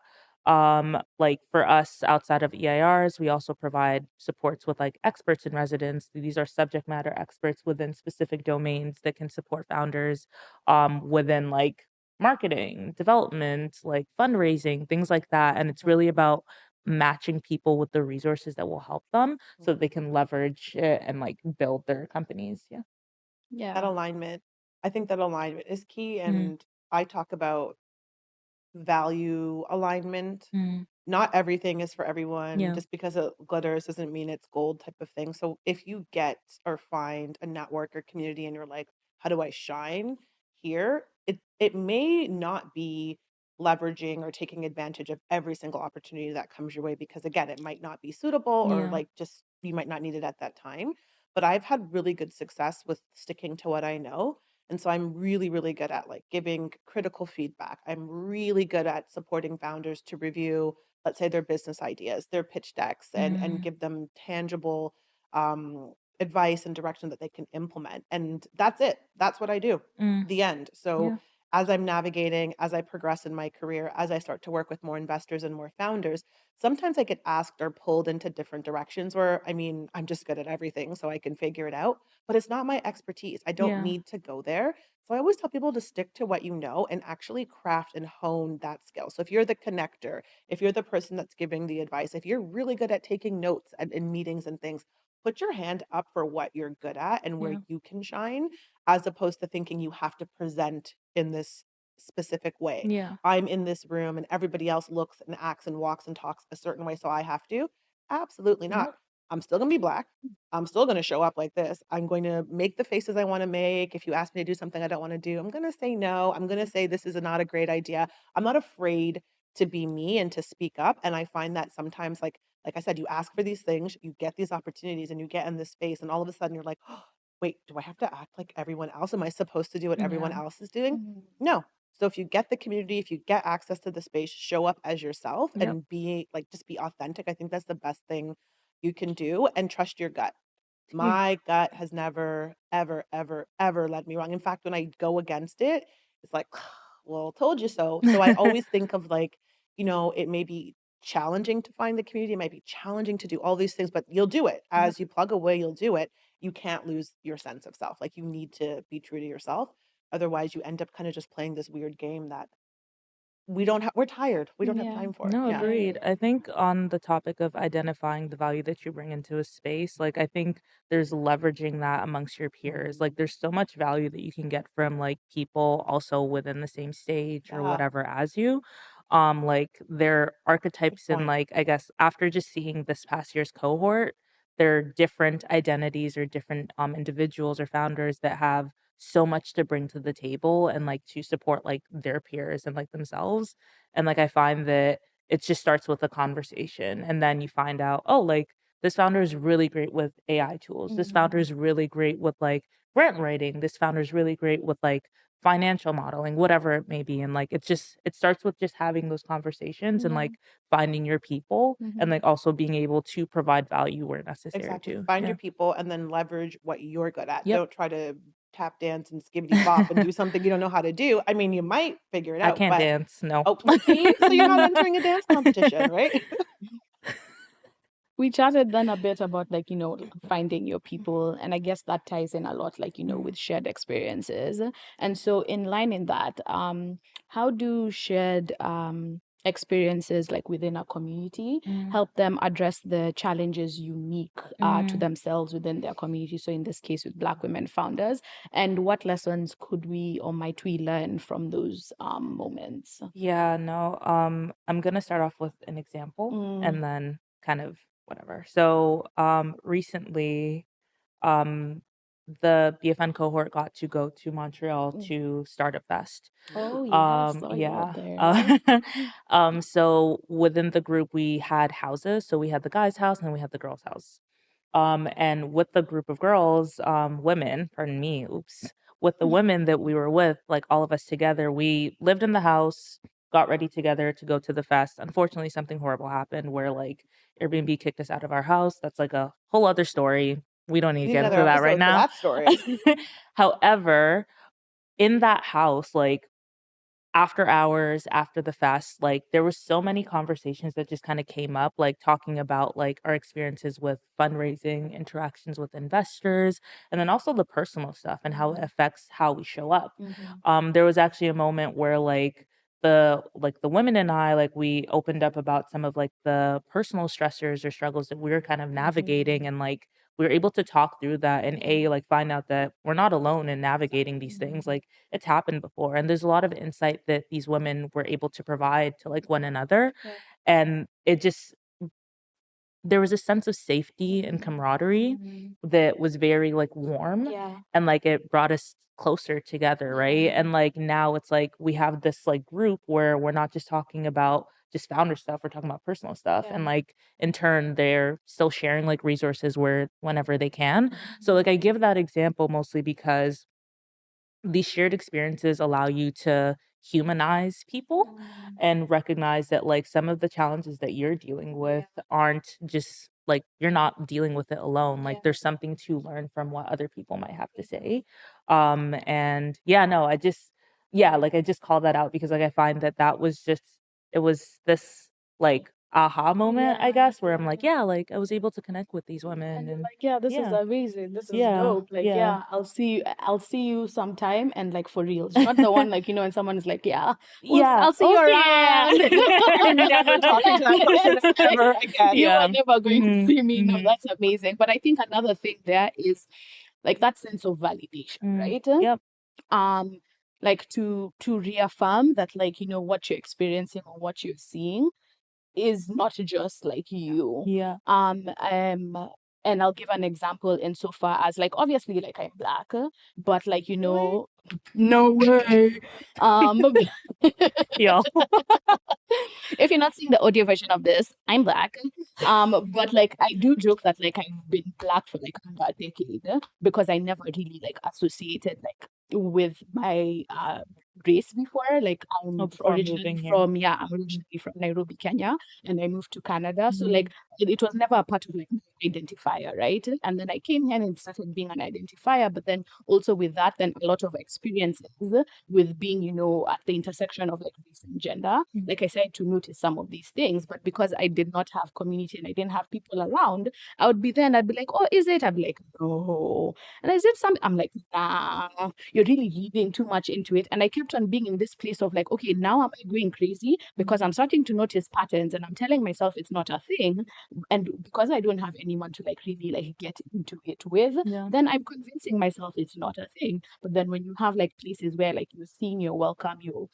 Like for us outside of EIRs, we also provide supports with like experts in residence. These are subject matter experts within specific domains that can support founders within like marketing, development, like fundraising, things like that. And it's really about matching people with the resources that will help them so that they can leverage it and like build their companies. Yeah. That Yeah. alignment, I think that alignment is key. Mm, And I talk about value alignment. mm, Not everything is for everyone. yeah. Just because it glitters doesn't mean it's gold type of thing. So if you get or find a network or community and you're like, how do I shine here? It may not be leveraging or taking advantage of every single opportunity that comes your way because again, it might not be suitable or Yeah. like just you might not need it at that time. But I've had really good success with sticking to what I know. And so I'm really, really good at like giving critical feedback. I'm really good at supporting founders to review, let's say, their business ideas, their pitch decks, and Mm, give them tangible advice and direction that they can implement. And that's it. That's what I do. mm, The end. So yeah. as I'm navigating, as I progress in my career, as I start to work with more investors and more founders, sometimes I get asked or pulled into different directions where, I mean, I'm just good at everything, so I can figure it out, but it's not my expertise. I don't Yeah. need to go there. So I always tell people to stick to what you know and actually craft and hone that skill. So if you're the connector, if you're the person that's giving the advice, if you're really good at taking notes in meetings and things, put your hand up for what you're good at and where Yeah. you can shine, as opposed to thinking you have to present in this specific way. Yeah. I'm in this room and everybody else looks and acts and walks and talks a certain way, so I have to. Absolutely not. Yep. I'm still gonna be Black. I'm still gonna show up like this. I'm going to make the faces I want to make. If you ask me to do something I don't want to do, I'm gonna say no. I'm gonna say this is not a great idea. I'm not afraid to be me and to speak up. And I find that sometimes, like I said, you ask for these things, you get these opportunities, and you get in this space, and all of a sudden you're like, oh, wait, do I have to act like everyone else? Am I supposed to do what everyone Yeah. else is doing? No. So if you get the community, if you get access to the space, show up as yourself Yep. and be like, just be authentic. I think that's the best thing you can do, and trust your gut. Yeah. My gut has never, ever, ever, ever led me wrong. In fact, when I go against it, it's like, well, told you so. So I always think of like, it may be challenging to find the community, it might be challenging to do all these things, but you'll do it. Yep. As you plug away, you'll do it. You can't lose your sense of self. Like you need to be true to yourself. Otherwise, you end up kind of just playing this weird game that we're tired. We don't have Yeah. time for. No, Yeah. agreed. Right. I think on the topic of identifying the value that you bring into a space, like I think there's leveraging that amongst your peers. Like there's so much value that you can get from like people also within the same stage or Yeah. whatever as you. Like their Good archetypes and point. like I guess after just seeing this past year's cohort, there are different identities or different individuals or founders that have so much to bring to the table and like to support like their peers and like themselves. And, like, I find that it just starts with a conversation, and then you find out, "Oh, like, this founder is really great with AI tools. This founder is really great with, like, grant writing. This founder is really great with, like, financial modeling," whatever it may be, and, like, it starts with just having those conversations and, Yeah. like, finding your people and, Mhm. like, also being able to provide value where necessary Exactly. too. Find Yeah. your people and then leverage what you're good at. Yep. Don't try to tap dance and skibbity bop and do something you don't know how to do. I mean, you might figure it I out, can't but dance, no. oh, see? So you're not entering a dance competition, right? We chatted then a bit about like, finding your people. And I guess that ties in a lot, like, Mm, with shared experiences. And so in line in that, how do shared experiences like within a community mm, help them address the challenges unique to mm. themselves within their community? So in this case with Black women founders, and what lessons could we or might we learn from those moments? Yeah, no, I'm gonna start off with an example Mm, and then kind of whatever. So, recently, um, the BFN cohort got to go to Montreal to Startup Fest. Oh yes, saw you out Yeah. there. So within the group, we had houses. So we had the guys' house and then we had the girls' house. And with the group of girls, women, pardon me, oops, with the women that we were with, like all of us together, we lived in the house, got ready together to go to the fest. Unfortunately, something horrible happened where like Airbnb kicked us out of our house. That's like a whole other story. We don't need We to need get another into that right episode for now. that story. However, in that house, like after hours, after the fest, like there were so many conversations that just kind of came up, like talking about like our experiences with fundraising, interactions with investors, and then also the personal stuff and how it affects how we show up. There was actually a moment where the women and I, like we opened up about some of like the personal stressors or struggles that we were kind of navigating, and like we were able to talk through that and like find out that we're not alone in navigating these things. Like it's happened before, and there's a lot of insight that these women were able to provide to like one another. And it just, there was a sense of safety and camaraderie that was very like warm, Yeah. and like it brought us closer together, right? And like now it's like we have this like group where we're not just talking about just founder stuff, we're talking about personal stuff, and like in turn they're still sharing like resources where whenever they can. So like I give that example mostly because these shared experiences allow you to humanize people and recognize that like some of the challenges that you're dealing with aren't just like you're not dealing with it alone. Like there's something to learn from what other people might have to say. And yeah, no, like I just call that out because like I find that that was just, it was this like aha moment, I guess, where I'm like, yeah, like I was able to connect with these women, And you're and like, yeah, this is yeah, amazing. This is yeah, dope. Like, yeah. yeah, I'll see you sometime, and like for reals. Not the one like, and someone is like, yeah, Yeah, I'll see you around. I'm never talking to that person ever again. You are Yeah. never going to see me. No, Mhm. that's amazing. But I think another thing there is like that sense of validation, right? Yep. Like to reaffirm that like, what you're experiencing or what you're seeing is not just like you. Yeah. And I'll give an example insofar as like obviously like I'm black, but like no way. Y'all. If you're not seeing the audio version of this, I'm black. But like I do joke that like I've been black for like about a decade because I never really like associated like with my race before. Like I'm Before originally moving here. I'm originally from Nairobi, Kenya, and I moved to Canada. So like it was never a part of like my identifier, right? And then I came here and it started being an identifier, but then also with that, then a lot of experiences with being, at the intersection of like race and gender. Like I said, to notice some of these things, but because I did not have community and I didn't have people around, I'd be like, oh, is it? I'd be like, no. And is it something? I'm like, nah, you're really reading too much into it. And I kept on being in this place of like, okay, now am I going crazy? Because I'm starting to notice patterns and I'm telling myself it's not a thing. And because I don't have anyone to like really like get into it with, then I'm convincing myself it's not a thing. But then when you have like places where like you're seen, you're welcome, your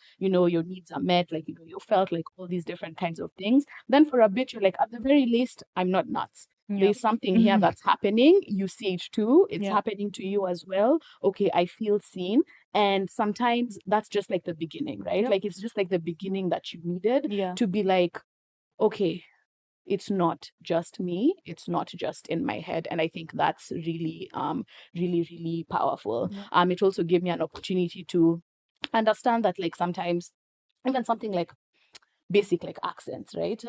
needs are met, like, you felt like all these different kinds of things, then for a bit you're like, at the very least, I'm not nuts. There's something here that's happening. You see it too. It's happening to you as well. Okay, I feel seen. And sometimes that's just like the beginning, right? Like it's just like the beginning that you needed to be like, okay, it's not just me, it's not just in my head. And I think that's really really powerful. It also gave me an opportunity to understand that like sometimes even something like basic like accents, right?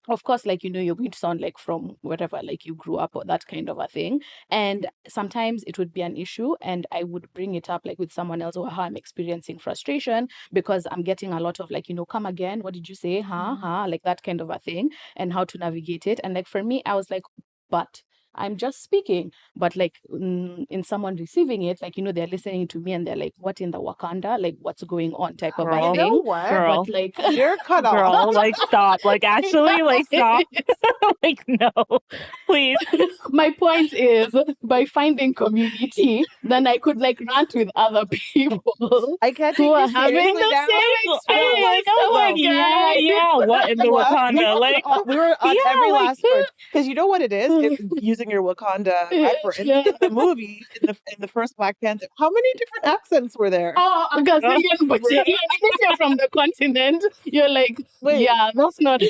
Of course, like, you're going to sound like from wherever like you grew up or that kind of a thing. And sometimes it would be an issue and I would bring it up like with someone else or how I'm experiencing frustration because I'm getting a lot of like, come again, what did you say? Like that kind of a thing, and how to navigate it. And like for me, I was like, but I'm just speaking, but like in someone receiving it, like, they're listening to me and they're like, what in the Wakanda? Like, what's going on type of a You thing. know what? Girl. But like, You're cut off. Girl, like stop. Like actually, like stop. Like no, please. My point is, by finding community, then I could like rant with other people I can't who take are you having seriously the now. same experience. Oh my Oh God. my Yeah. What in the What? Wakanda? Like We were on yeah, every like, last word because you know what it is. Using using your Wakanda reference Yeah. in the movie in the first Black Panther. How many different accents were there? Oh, because but Were- even if you're from the continent, you're like, Wait. yeah, that's not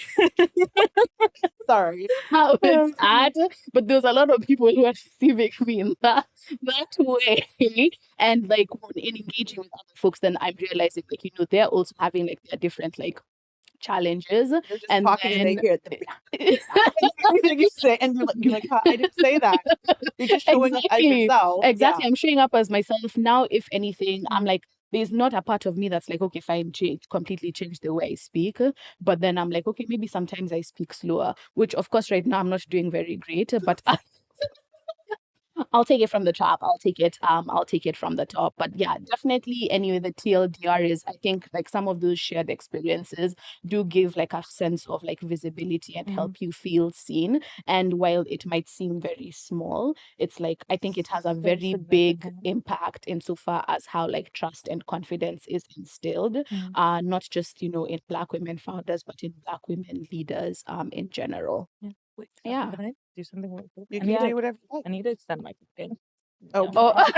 Sorry. how it's at. But there's a lot of people who are civic me in that way. And like in engaging with other folks, then I'm realizing like, they're also having like their different like challenges. You're just And talking and they then hear everything you say, and you're like, "Huh, I didn't say that." You're just showing up as exactly, yourself. exactly. Yeah. I'm showing up as myself now. If anything, I'm like, there's not a part of me that's like, okay, fine, completely change the way I speak. But then I'm like, okay, maybe sometimes I speak slower, which of course right now I'm not doing very great, but I'll take it from the top. I'll take it from the top. But yeah, definitely anyway, the TLDR is, I think, like some of those shared experiences do give like a sense of like visibility and help you feel seen. And while it might seem very small, it's like I think it has a So very big significant. impact insofar as how like trust and confidence is instilled, not just, in Black women founders, but in Black women leaders in general. Wait, Yeah. can I do something real quick? You I can need do to, whatever you like. I need to extend my cooking. Oh, Oh. I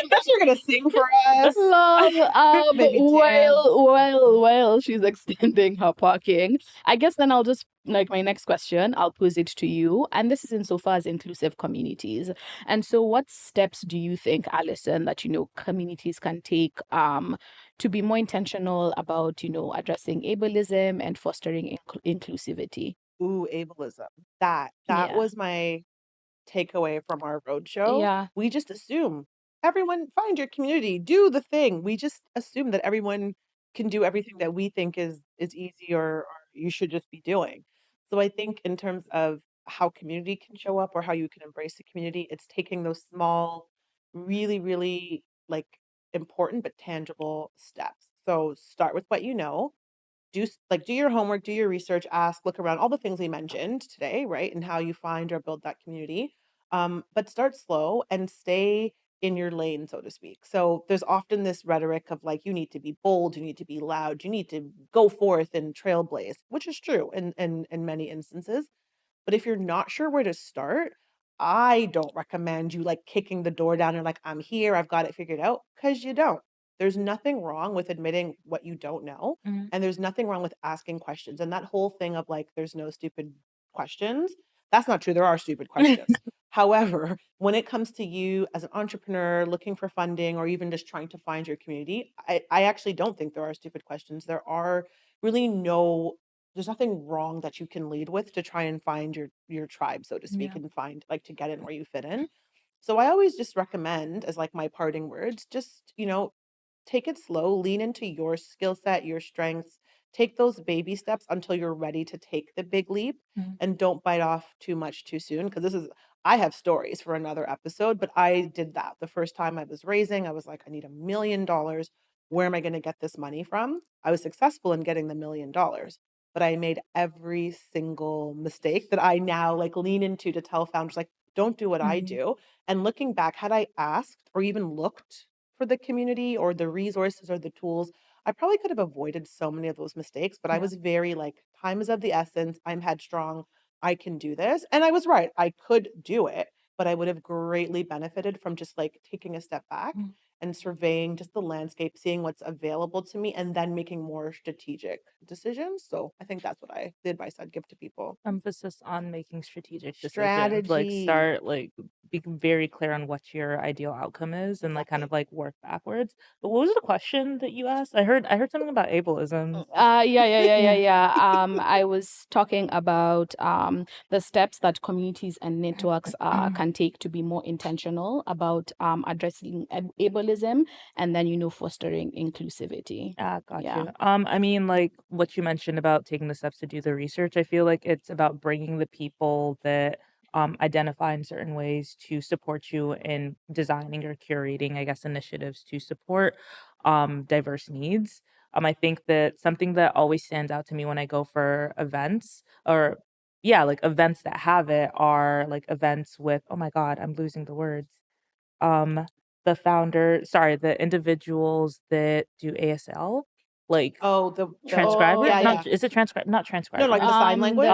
guess you're gonna sing for us. Love, Maybe dance. while she's extending her parking, I guess then I'll just like my next question, I'll pose it to you. And this is insofar as inclusive communities. And so what steps do you think, Allison, that communities can take to be more intentional about, addressing ableism and fostering inclusivity? Ooh, ableism. That Yeah. was my takeaway from our roadshow. Yeah. We just assume everyone find your community, do the thing. We just assume that everyone can do everything that we think is easy or you should just be doing. So I think in terms of how community can show up or how you can embrace the community, it's taking those small, really, really like important but tangible steps. So start with what you know, do your homework, do your research, ask, look around, all the things we mentioned today, right? And how you find or build that community. But start slow and stay in your lane, so to speak. So there's often this rhetoric of like, you need to be bold, you need to be loud, you need to go forth and trailblaze, which is true in many instances. But if you're not sure where to start, I don't recommend you like kicking the door down and like, I'm here, I've got it figured out, because you don't. There's nothing wrong with admitting what you don't know. And there's nothing wrong with asking questions. And that whole thing of like, there's no stupid questions, that's not true. There are stupid questions. However, when it comes to you as an entrepreneur looking for funding or even just trying to find your community, I actually don't think there are stupid questions. There are really there's nothing wrong that you can lead with to try and find your tribe, so to speak, and find like to get in where you fit in. So I always just recommend as like my parting words, just, take it slow, lean into your skill set, your strengths, take those baby steps until you're ready to take the big leap and don't bite off too much too soon. Cause I have stories for another episode, but I did that. The first time I was raising, I was like, I need $1 million. Where am I going to get this money from? I was successful in getting the $1 million, but I made every single mistake that I now like lean into to tell founders, like, don't do what I do. And looking back, had I asked or even looked for the community or the resources or the tools, I probably could have avoided so many of those mistakes, but I was very like, time is of the essence. I'm headstrong. I can do this. And I was right. I could do it, but I would have greatly benefited from just like taking a step back and surveying just the landscape, seeing what's available to me, and then making more strategic decisions. So I think that's the advice I'd give to people. Emphasis on making strategic decisions. Like Strategy. start like be very clear on what your ideal outcome is and like kind of like work backwards. But what was the question that you asked? I heard something about ableism. I was talking about the steps that communities and networks can take to be more intentional about addressing ableism and then fostering inclusivity. Got Yeah. you. I mean, like what you mentioned about taking the steps to do the research, I feel like it's about bringing the people that identify in certain ways to support you in designing or curating, I guess, initiatives to support diverse needs. I think that something that always stands out to me when I go for events or yeah, like events that have it are like events with, oh my God, I'm losing the words. Um, the individuals that do ASL. the transcriber? yeah, Not yeah. is it transcribe? Not transcriber. No, like the sign language.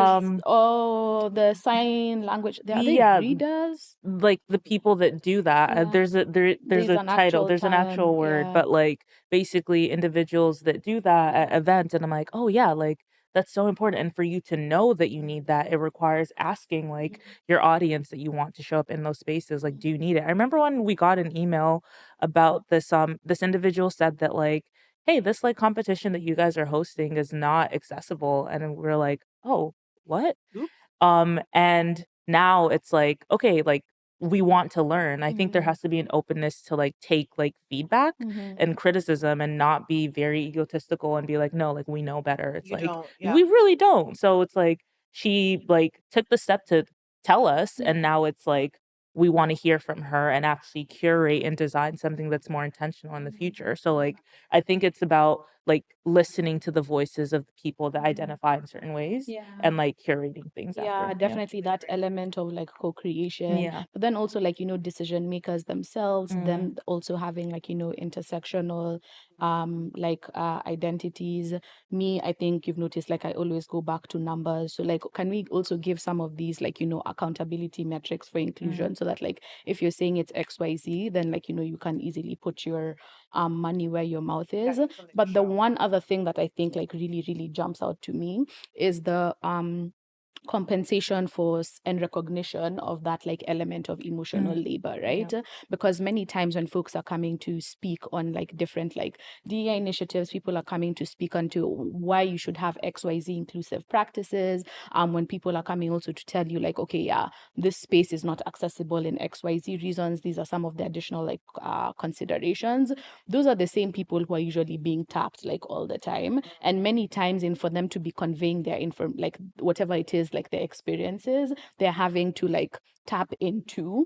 The sign language. Are they Yeah, readers? like the people that do that. Yeah. There's There's a an title. actual There's an actual term. word, Yeah. but like basically individuals that do that at events, and I'm like, oh yeah, like that's so important. And for you to know that you need that, it requires asking like your audience that you want to show up in those spaces. Like, do you need it? I remember when we got an email about this. This individual said that like, hey, this like competition that you guys are hosting is not accessible, and then we're like, oh, what? Oops. And now it's like, okay, like we want to learn. I think there has to be an openness to like take like feedback and criticism and not be very egotistical and be like, no, like we know better. It's You like don't, yeah. we really don't. So it's like she like took the step to tell us, and now it's like we want to hear from her and actually curate and design something that's more intentional in the future. So like I think it's about like listening to the voices of the people that identify in certain ways Yeah. and like curating things Yeah, after. definitely that element of like co-creation. Yeah. But then also like, decision makers themselves, them also having like, intersectional identities. Me, I think you've noticed like I always go back to numbers. So like can we also give some of these like, accountability metrics for inclusion, so that like if you're saying it's XYZ, then like, you can easily put your money where your mouth is. But the one other thing that I think like really, really jumps out to me is the compensation for and recognition of that like element of emotional labor, right? Because many times when folks are coming to speak on like different like DEI initiatives, people are coming to speak onto why you should have XYZ inclusive practices. When people are coming also to tell you like, okay, yeah, this space is not accessible in XYZ reasons, these are some of the additional like considerations. Those are the same people who are usually being tapped like all the time, and many times in for them to be conveying their like whatever it is, like their experiences, they're having to like tap into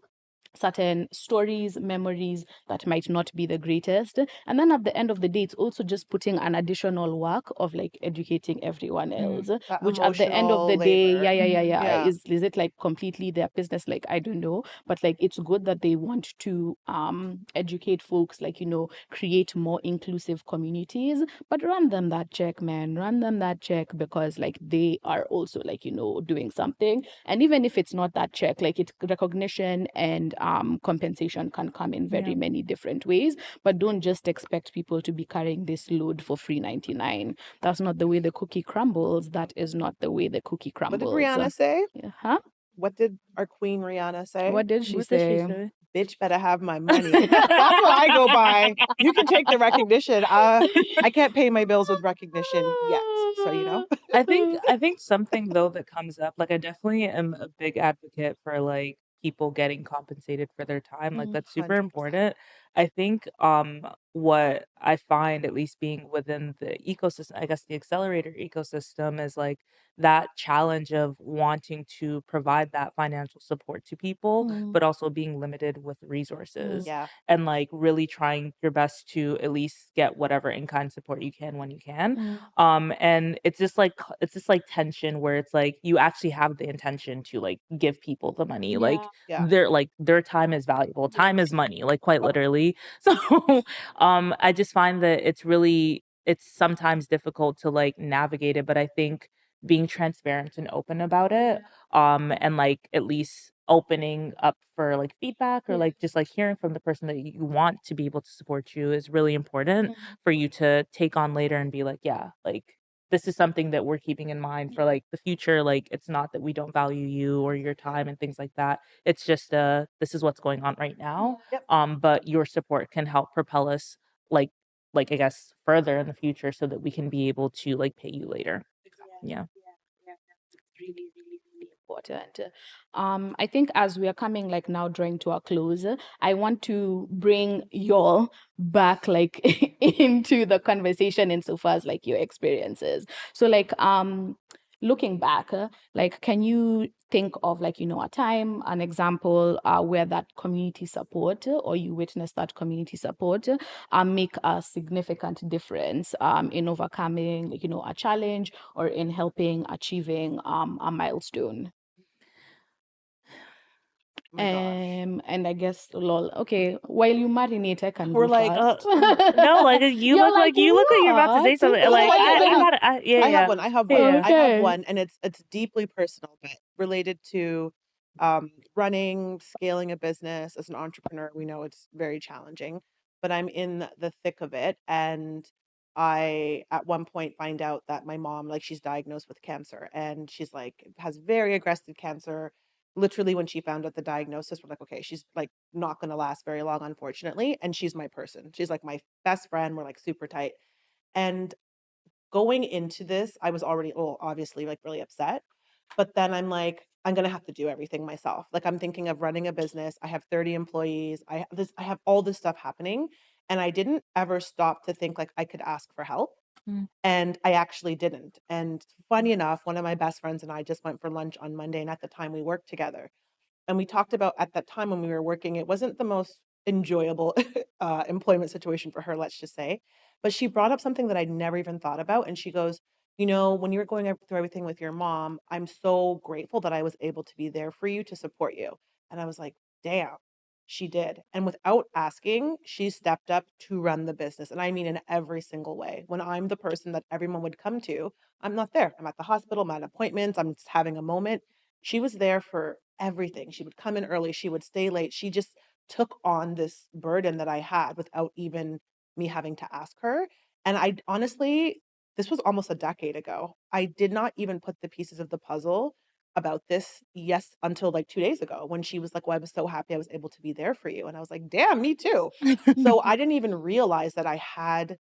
certain stories, memories that might not be the greatest. And then at the end of the day, it's also just putting an additional work of like educating everyone else, That which at the end of the emotional day, labor. yeah. Is it like completely their business? Like, I don't know. But like, it's good that they want to educate folks, like, create more inclusive communities, but run them that check, man. Run them that check, because like they are also like, doing something. And even if it's not that check, like it recognition and compensation can come in very many different ways. But don't just expect people to be carrying this load for free 99. That's not the way the cookie crumbles. That is not the way the cookie What crumbles. did Rihanna say? Huh? What did our queen Rihanna say? What did she What did she say? say? Bitch better have my money. That's what I go by. You can take the recognition. I can't pay my bills with recognition yet. So I think something though that comes up, like I definitely am a big advocate for like people getting compensated for their time. Like that's super 100%. important. I think what I find, at least being within the ecosystem, I guess the accelerator ecosystem, is like that challenge of wanting to provide that financial support to people, but also being limited with resources. Yeah. And like really trying your best to at least get whatever in-kind support you can when you can. And it's just like tension where it's like you actually have the intention to like give people the money. Like Yeah. their time is valuable. Time is money, like quite literally. So I just find that it's sometimes difficult to like navigate it, but I think being transparent and open about it, and like at least opening up for like feedback or like just like hearing from the person that you want to be able to support you is really important for you to take on later and be like, yeah, like this is something that we're keeping in mind for like the future. Like it's not that we don't value you or your time and things like that. It's just this is what's going on right now. Yep. But your support can help propel us like I guess further in the future so that we can be able to like pay you later. Yeah. Really, really, really important. I think as we are coming like now drawing to a close, I want to bring y'all back like into the conversation insofar as like your experiences. So like looking back, like can you think of like a time, an example where that community support or you witnessed that community support make a significant difference in overcoming like a challenge or in helping achieving a milestone? my gosh. And I guess, lol. Okay, while you marinate, I can We're go like, first. No, like you You're look like you're about to say what? something. no, Like I You're gonna- yeah, I yeah, have one. I have yeah, one. yeah. I have Okay. one, and it's deeply personal, but related to running, scaling a business as an entrepreneur. We know it's very challenging, but I'm in the thick of it, and I at one point find out that my mom, like, she's diagnosed with cancer, and she's like has very aggressive cancer. Literally, when she found out the diagnosis, we're like, okay, she's like not going to last very long, unfortunately, and she's my person. She's like my best friend. We're like super tight, and going into this, I was already, well, obviously, like, really upset. But then I'm like, I'm gonna have to do everything myself. Like, I'm thinking of running a business. I have 30 employees. I have all this stuff happening. And I didn't ever stop to think like I could ask for help. Mm. And I actually didn't. And funny enough, one of my best friends and I just went for lunch on Monday. And at the time we worked together. And we talked about at that time when we were working, it wasn't the most enjoyable employment situation for her, let's just say. But she brought up something that I'd never even thought about. And she goes, you know, when you were going through everything with your mom, I'm so grateful that I was able to be there for you to support you. And I was like, damn, she did. And without asking, she stepped up to run the business. And I mean, in every single way. When I'm the person that everyone would come to, I'm not there. I'm at the hospital, I'm at appointments, I'm just having a moment. She was there for everything. She would come in early, she would stay late. She just took on this burden that I had without even me having to ask her. And I honestly, this was almost a decade ago. I did not even put the pieces of the puzzle about this, yes, until like 2 days ago when she was like, well, I was so happy I was able to be there for you. And I was like, damn, me too. So I didn't even realize that I had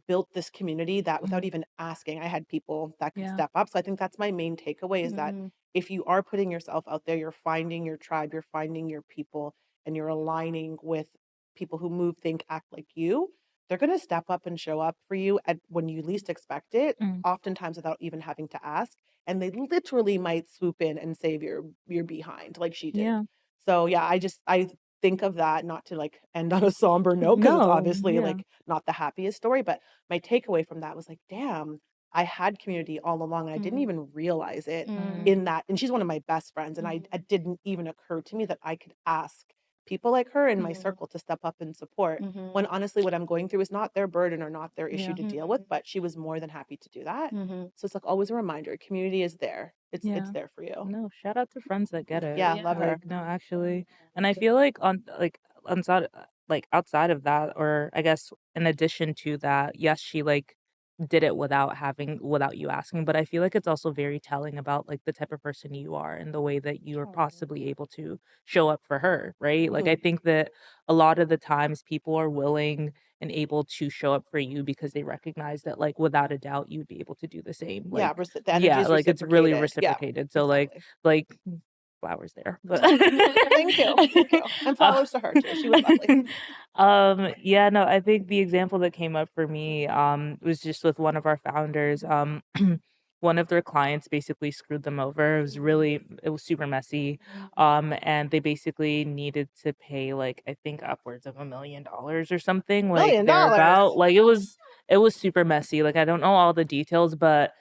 built this community that without even asking, I had people that could Yeah. step up. So I think that's my main takeaway is that if you are putting yourself out there, you're finding your tribe, you're finding your people, and you're aligning with people who move, think, act like you, they're going to step up and show up for you at when you least expect it, Mm. oftentimes without even having to ask. And they literally might swoop in and save your behind like she did. Yeah. So yeah, I think of that, not to like end on a somber note because it's No, obviously yeah. like not the happiest story, but my takeaway from that was like, damn, I had community all along and I didn't even realize it in that. And she's one of my best friends. And it didn't even occur to me that I could ask people like her in my circle to step up and support when honestly what I'm going through is not their burden or not their issue Yeah. to deal with, but she was more than happy to do that. So it's like always a reminder, community is there. It's Yeah. there for you. No, shout out to friends that get it. Yeah, love her. Like, no, actually. And I feel like outside of that, or I guess in addition to that, yes, she like did it without you asking, but I feel like it's also very telling about like the type of person you are and the way that you are possibly able to show up for her, right? Like I think that a lot of the times people are willing and able to show up for you because they recognize that like without a doubt you'd be able to do the same. Yeah, Like the energy yeah, is like it's really reciprocated. reciprocated. So Exactly. like flowers there. But Thank you. Thank you. And flowers to her too. She was lovely. Yeah, no, I think the example that came up for me was just with one of our founders. One of their clients basically screwed them over. It was super messy. And they basically needed to pay like I think upwards of $1 million or something, like $1 million. thereabout. Like it was super messy. Like I don't know all the details, but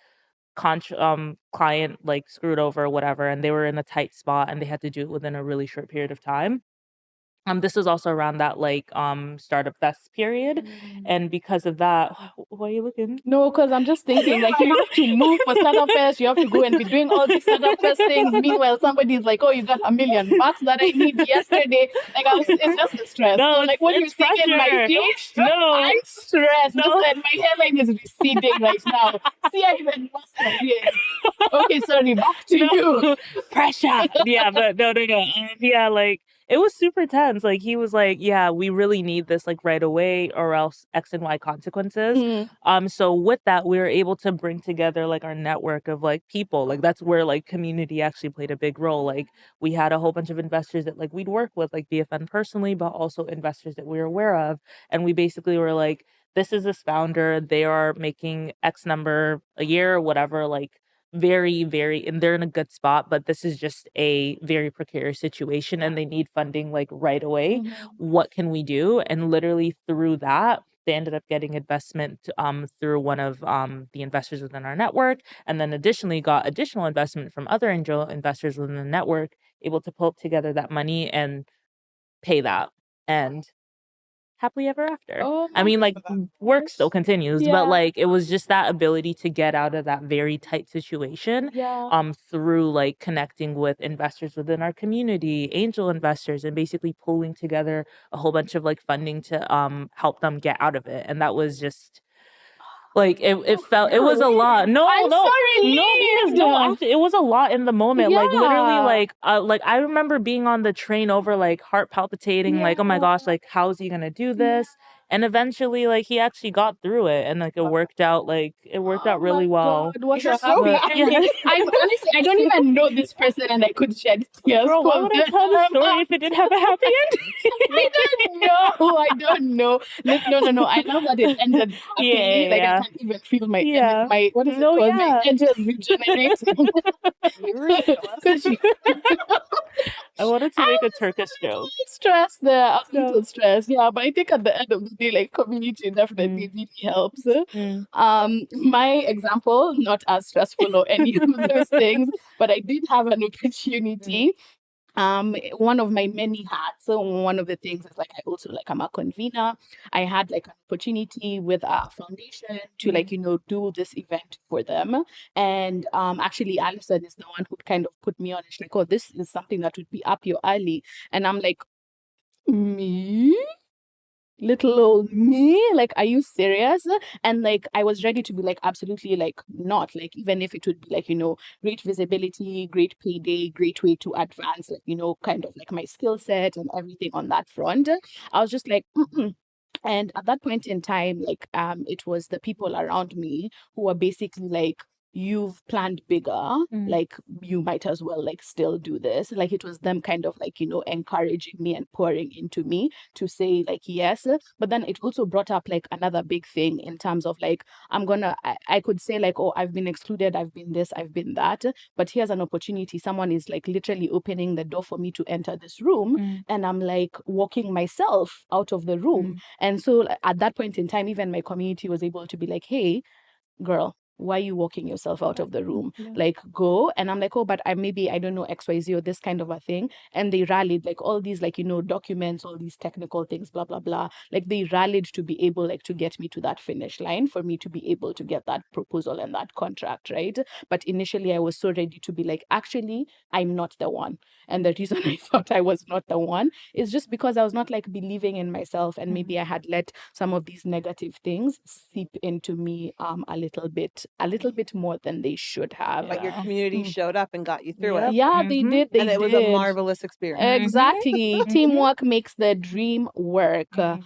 client like screwed over or whatever, and they were in a tight spot and they had to do it within a really short period of time. This was also around that like startup fest period, and because of that, why are you looking? No, because I'm just thinking like you have to move for startup fest, you have to go and be doing all these startup fest things. Meanwhile, somebody's like, "Oh, you got $1 million that I need yesterday." Like it's just a stress. No, So like when you're it's saying in my pressure. face, No, I'm stressed. no. Just and my hairline is receding right now. See, I even lost my ears. Okay, sorry. Back to you. Pressure. Yeah, but no. Yeah, like it was super tense. Like he was like, "Yeah, we really need this like right away, or else X and Y consequences." So with that, we were able to bring together like our network of like people. Like that's where like community actually played a big role. Like we had a whole bunch of investors that like we'd work with, like BFN personally, but also investors that we were aware of, and we basically were like, "This is this founder. They are making X number a year or whatever." Like and they're in a good spot, but this is just a very precarious situation and they need funding like right away. What can we do? And literally through that, They ended up getting investment through one of the investors within our network, and then additionally got additional investment from other angel investors within the network, able to pull together that money and pay that. And happily ever after. Oh I my mean, like, work still gosh. continues, but Yeah. like it was just that ability to get out of that very tight situation Yeah. through like connecting with investors within our community, angel investors, and basically pulling together a whole bunch of like funding to help them get out of it. And that was just like it felt it was a lot. No, I'm no, so no, because relieved. no, actually, it was a lot in the moment. Like literally, Yeah. like I remember being on the train over, like heart palpitating, like oh my gosh, like how's he gonna do this? And eventually, like he actually got through it, and like it worked out. Like it worked Oh out my really well. God, what You're a so happy Yeah, ending. I honestly, I don't even know this person and I could shed tears girl, why for would I tell the them. story if it didn't have a happy I don't know. I don't know. No. I love that it ended happily. Like I Yeah, can even feel my yeah. my what is it No, called? My yeah. edges regenerating. Because I wanted to I make a was Turkish a joke. little stressed there. I was a Yeah. little stressed. Yeah, but I think at the end of the day, like community definitely Mm, really helps. mm, My example, not as stressful or any of those things, but I did have an opportunity. One of my many hats. So one of the things is like I also like I'm a convener. I had like an opportunity with a foundation to like do this event for them, and actually Allison is the one who kind of put me on. She's like, oh, this is something that would be up your alley, and I'm like, me, little old me, like, are you serious? And like I was ready to be like absolutely like not, like even if it would be like great visibility, great payday, great way to advance like kind of like my skill set and everything on that front. I was just like mm-mm. And at that point in time, like it was the people around me who were basically like, you've planned bigger, like you might as well like still do this. Like it was them kind of like encouraging me and pouring into me to say like yes. But then it also brought up like another big thing in terms of like I could say like, oh, I've been excluded, I've been this, I've been that, but here's an opportunity. Someone is like literally opening the door for me to enter this room, and I'm like walking myself out of the room. And so like, at that point in time, even my community was able to be like, hey, girl, why are you walking yourself out of the room? Like, go. And I'm like, oh, but I don't know XYZ or this kind of a thing. And they rallied like all these like, documents, all these technical things, blah, blah, blah. Like they rallied to be able like to get me to that finish line for me to be able to get that proposal and that contract, right? But initially I was so ready to be like, actually, I'm not the one. And the reason I thought I was not the one is just because I was not like believing in myself, and maybe I had let some of these negative things seep into me a little bit more than they should have. But your community showed up and got you through Yep. it. Yeah, they did. And it was a marvelous experience. Exactly. Teamwork makes the dream work. Mhm.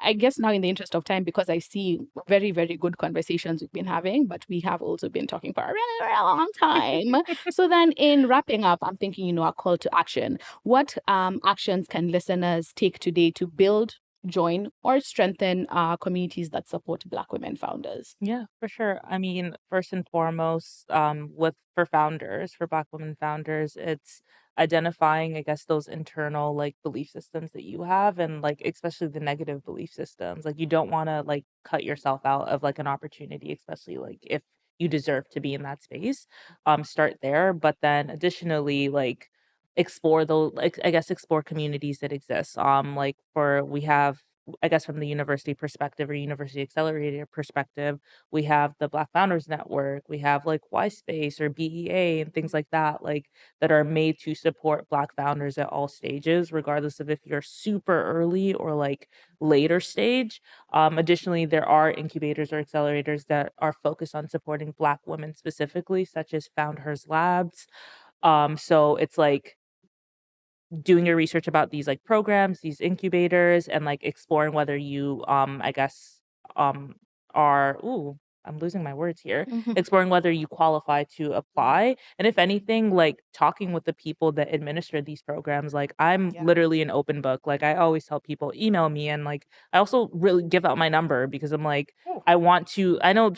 I guess now in the interest of time, because I see very, very good conversations we've been having, but we have also been talking for a really, really long time. So then in wrapping up, I'm thinking, a call to action. What actions can listeners take today to build, join, or strengthen communities that support Black women founders? Yeah, for sure. I mean, first and foremost, for Black women founders, it's identifying, I guess, those internal like belief systems that you have, and like especially the negative belief systems. Like you don't want to like cut yourself out of like an opportunity, especially like if you deserve to be in that space. Start there, but then additionally, like explore those, like I guess explore communities that exist. Like for we have, I guess from the university perspective or university accelerator perspective, we have the Black Founders Network, we have like Y Space or BEA and things like that, like that are made to support Black founders at all stages, regardless of if you're super early or like later stage. Additionally, there are incubators or accelerators that are focused on supporting Black women specifically, such as Founders Labs. So it's like doing your research about these like programs, these incubators, and like exploring whether you I guess um are ooh, I'm losing my words here. Exploring whether you qualify to apply. And if anything, like talking with the people that administer these programs. Like I'm literally an open book. Like I always tell people email me, and like I also really give out my number because I'm like I want to I know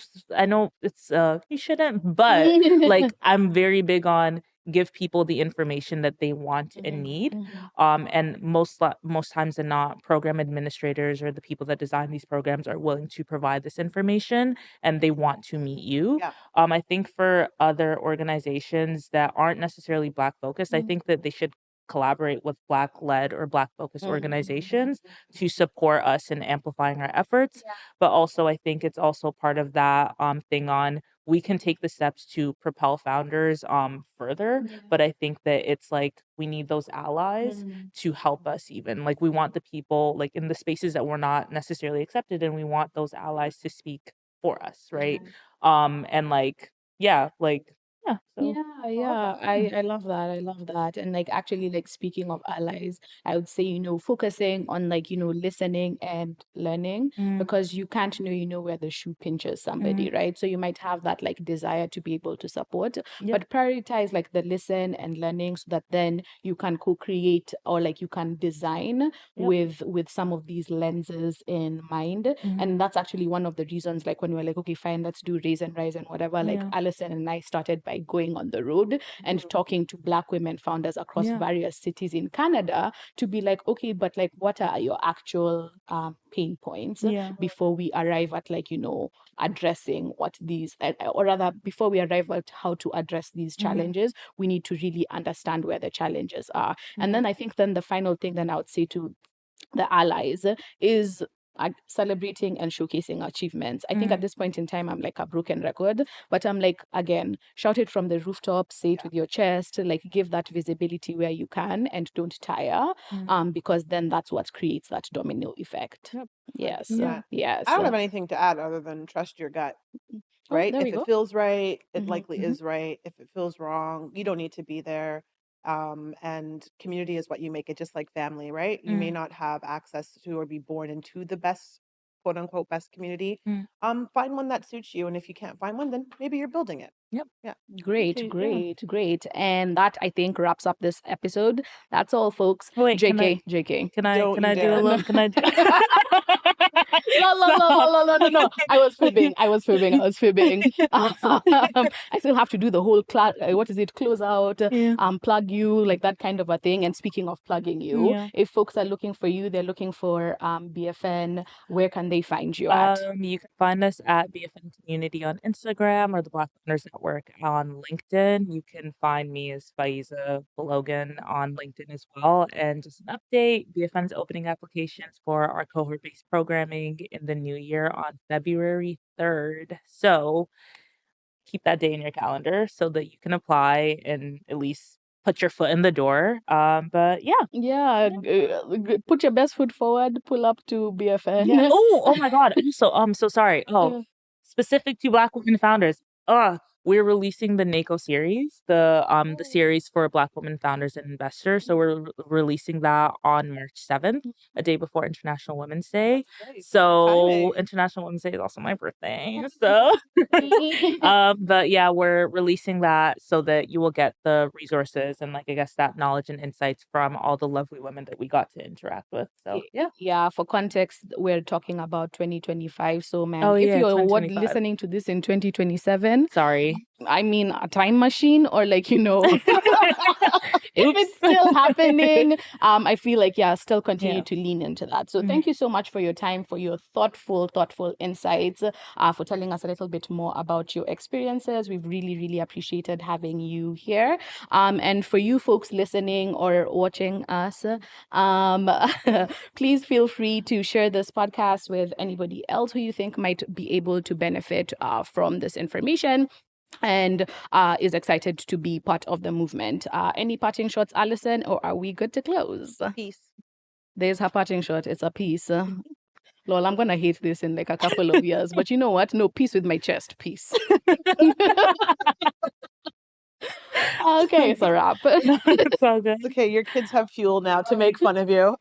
it's you shouldn't, but like I'm very big on give people the information that they want and need. And most times than not, program administrators or the people that design these programs are willing to provide this information, and they want to meet you. Yeah. I think for other organizations that aren't necessarily Black focused, I think that they should collaborate with Black led or Black focused organizations to support us in amplifying our efforts. But also, I think it's also part of that thing on we can take the steps to propel founders further. But I think that it's like we need those allies to help us even. Like we want the people like in the spaces that we're not necessarily accepted in, we want those allies to speak for us, right? And like, yeah, like yeah. So Yeah, I love that. I love that. And like actually like speaking of allies, I would say, focusing on like, listening and learning because you can't know where the shoe pinches somebody, right? So you might have that like desire to be able to support, but prioritize like the listen and learning so that then you can co-create or like you can design with some of these lenses in mind. And that's actually one of the reasons like when we're like, okay, fine, let's do Raise and Rise and whatever, like Allison and I started by going on the road and talking to Black women founders across various cities in Canada to be like, okay, but like what are your actual pain points before we arrive at like, addressing what these, or rather before we arrive at how to address these challenges, we need to really understand where the challenges are. And then I think then the final thing then I would say to the allies is celebrating and showcasing achievements. I think at this point in time, I'm like a broken record, but I'm like, again, shout it from the rooftop, say it with your chest, like give that visibility where you can and don't tire, because then that's what creates that domino effect. Yes. Yes. I don't have anything to add other than trust your gut. Right? There we If go. it feels right, it likely is right. If it feels wrong, you don't need to be there. And community is what you make it, just like family, right? You may not have access to or be born into the best, quote unquote, best community. Find one that suits you. And if you can't find one, then maybe you're building it. Yep. Yeah. Great. And that I think wraps up this episode. That's all, folks. Wait, JK. Can I Don't do you a dare. little? Can I do? No. I was fibbing. I still have to do the whole close out, plug you, like that kind of a thing. And speaking of plugging you, if folks are looking for you, they're looking for BFN, where can they find you at? You can find us at BFN Community on Instagram or the Black Founders Network on LinkedIn. You can find me as Faizah Balogun on LinkedIn as well. And just an update, BFN is opening applications for our cohort-based programming in the new year on February 3rd. So keep that day in your calendar so that you can apply and at least put your foot in the door. But put your best foot forward, pull up to BFN. Yeah. Oh my God. Also, I'm so sorry. Specific to Black women founders. We're releasing the NACO series, the series for Black women founders and investors. So we're releasing that on March 7th, a day before International Women's Day. So International Women's Day is also my birthday. So, but yeah, we're releasing that so that you will get the resources and like I guess that knowledge and insights from all the lovely women that we got to interact with. So yeah. For context, we're talking about 2025. So man, if you're listening to this in 2027, sorry. I mean, a time machine or like, if it's still happening, I feel like, still continue to lean into that. So thank you so much for your time, for your thoughtful insights, for telling us a little bit more about your experiences. We've really, really appreciated having you here. And for you folks listening or watching us, please feel free to share this podcast with anybody else who you think might be able to benefit from this information and is excited to be part of the movement. Any parting shots, Allison, or are we good to close? Peace. There's her parting shot. It's a peace. Lol, I'm gonna hate this in like a couple of years, but you know what? No, peace with my chest. Peace. Okay, it's a wrap. It's all good. It's okay. Your kids have fuel now to make fun of you.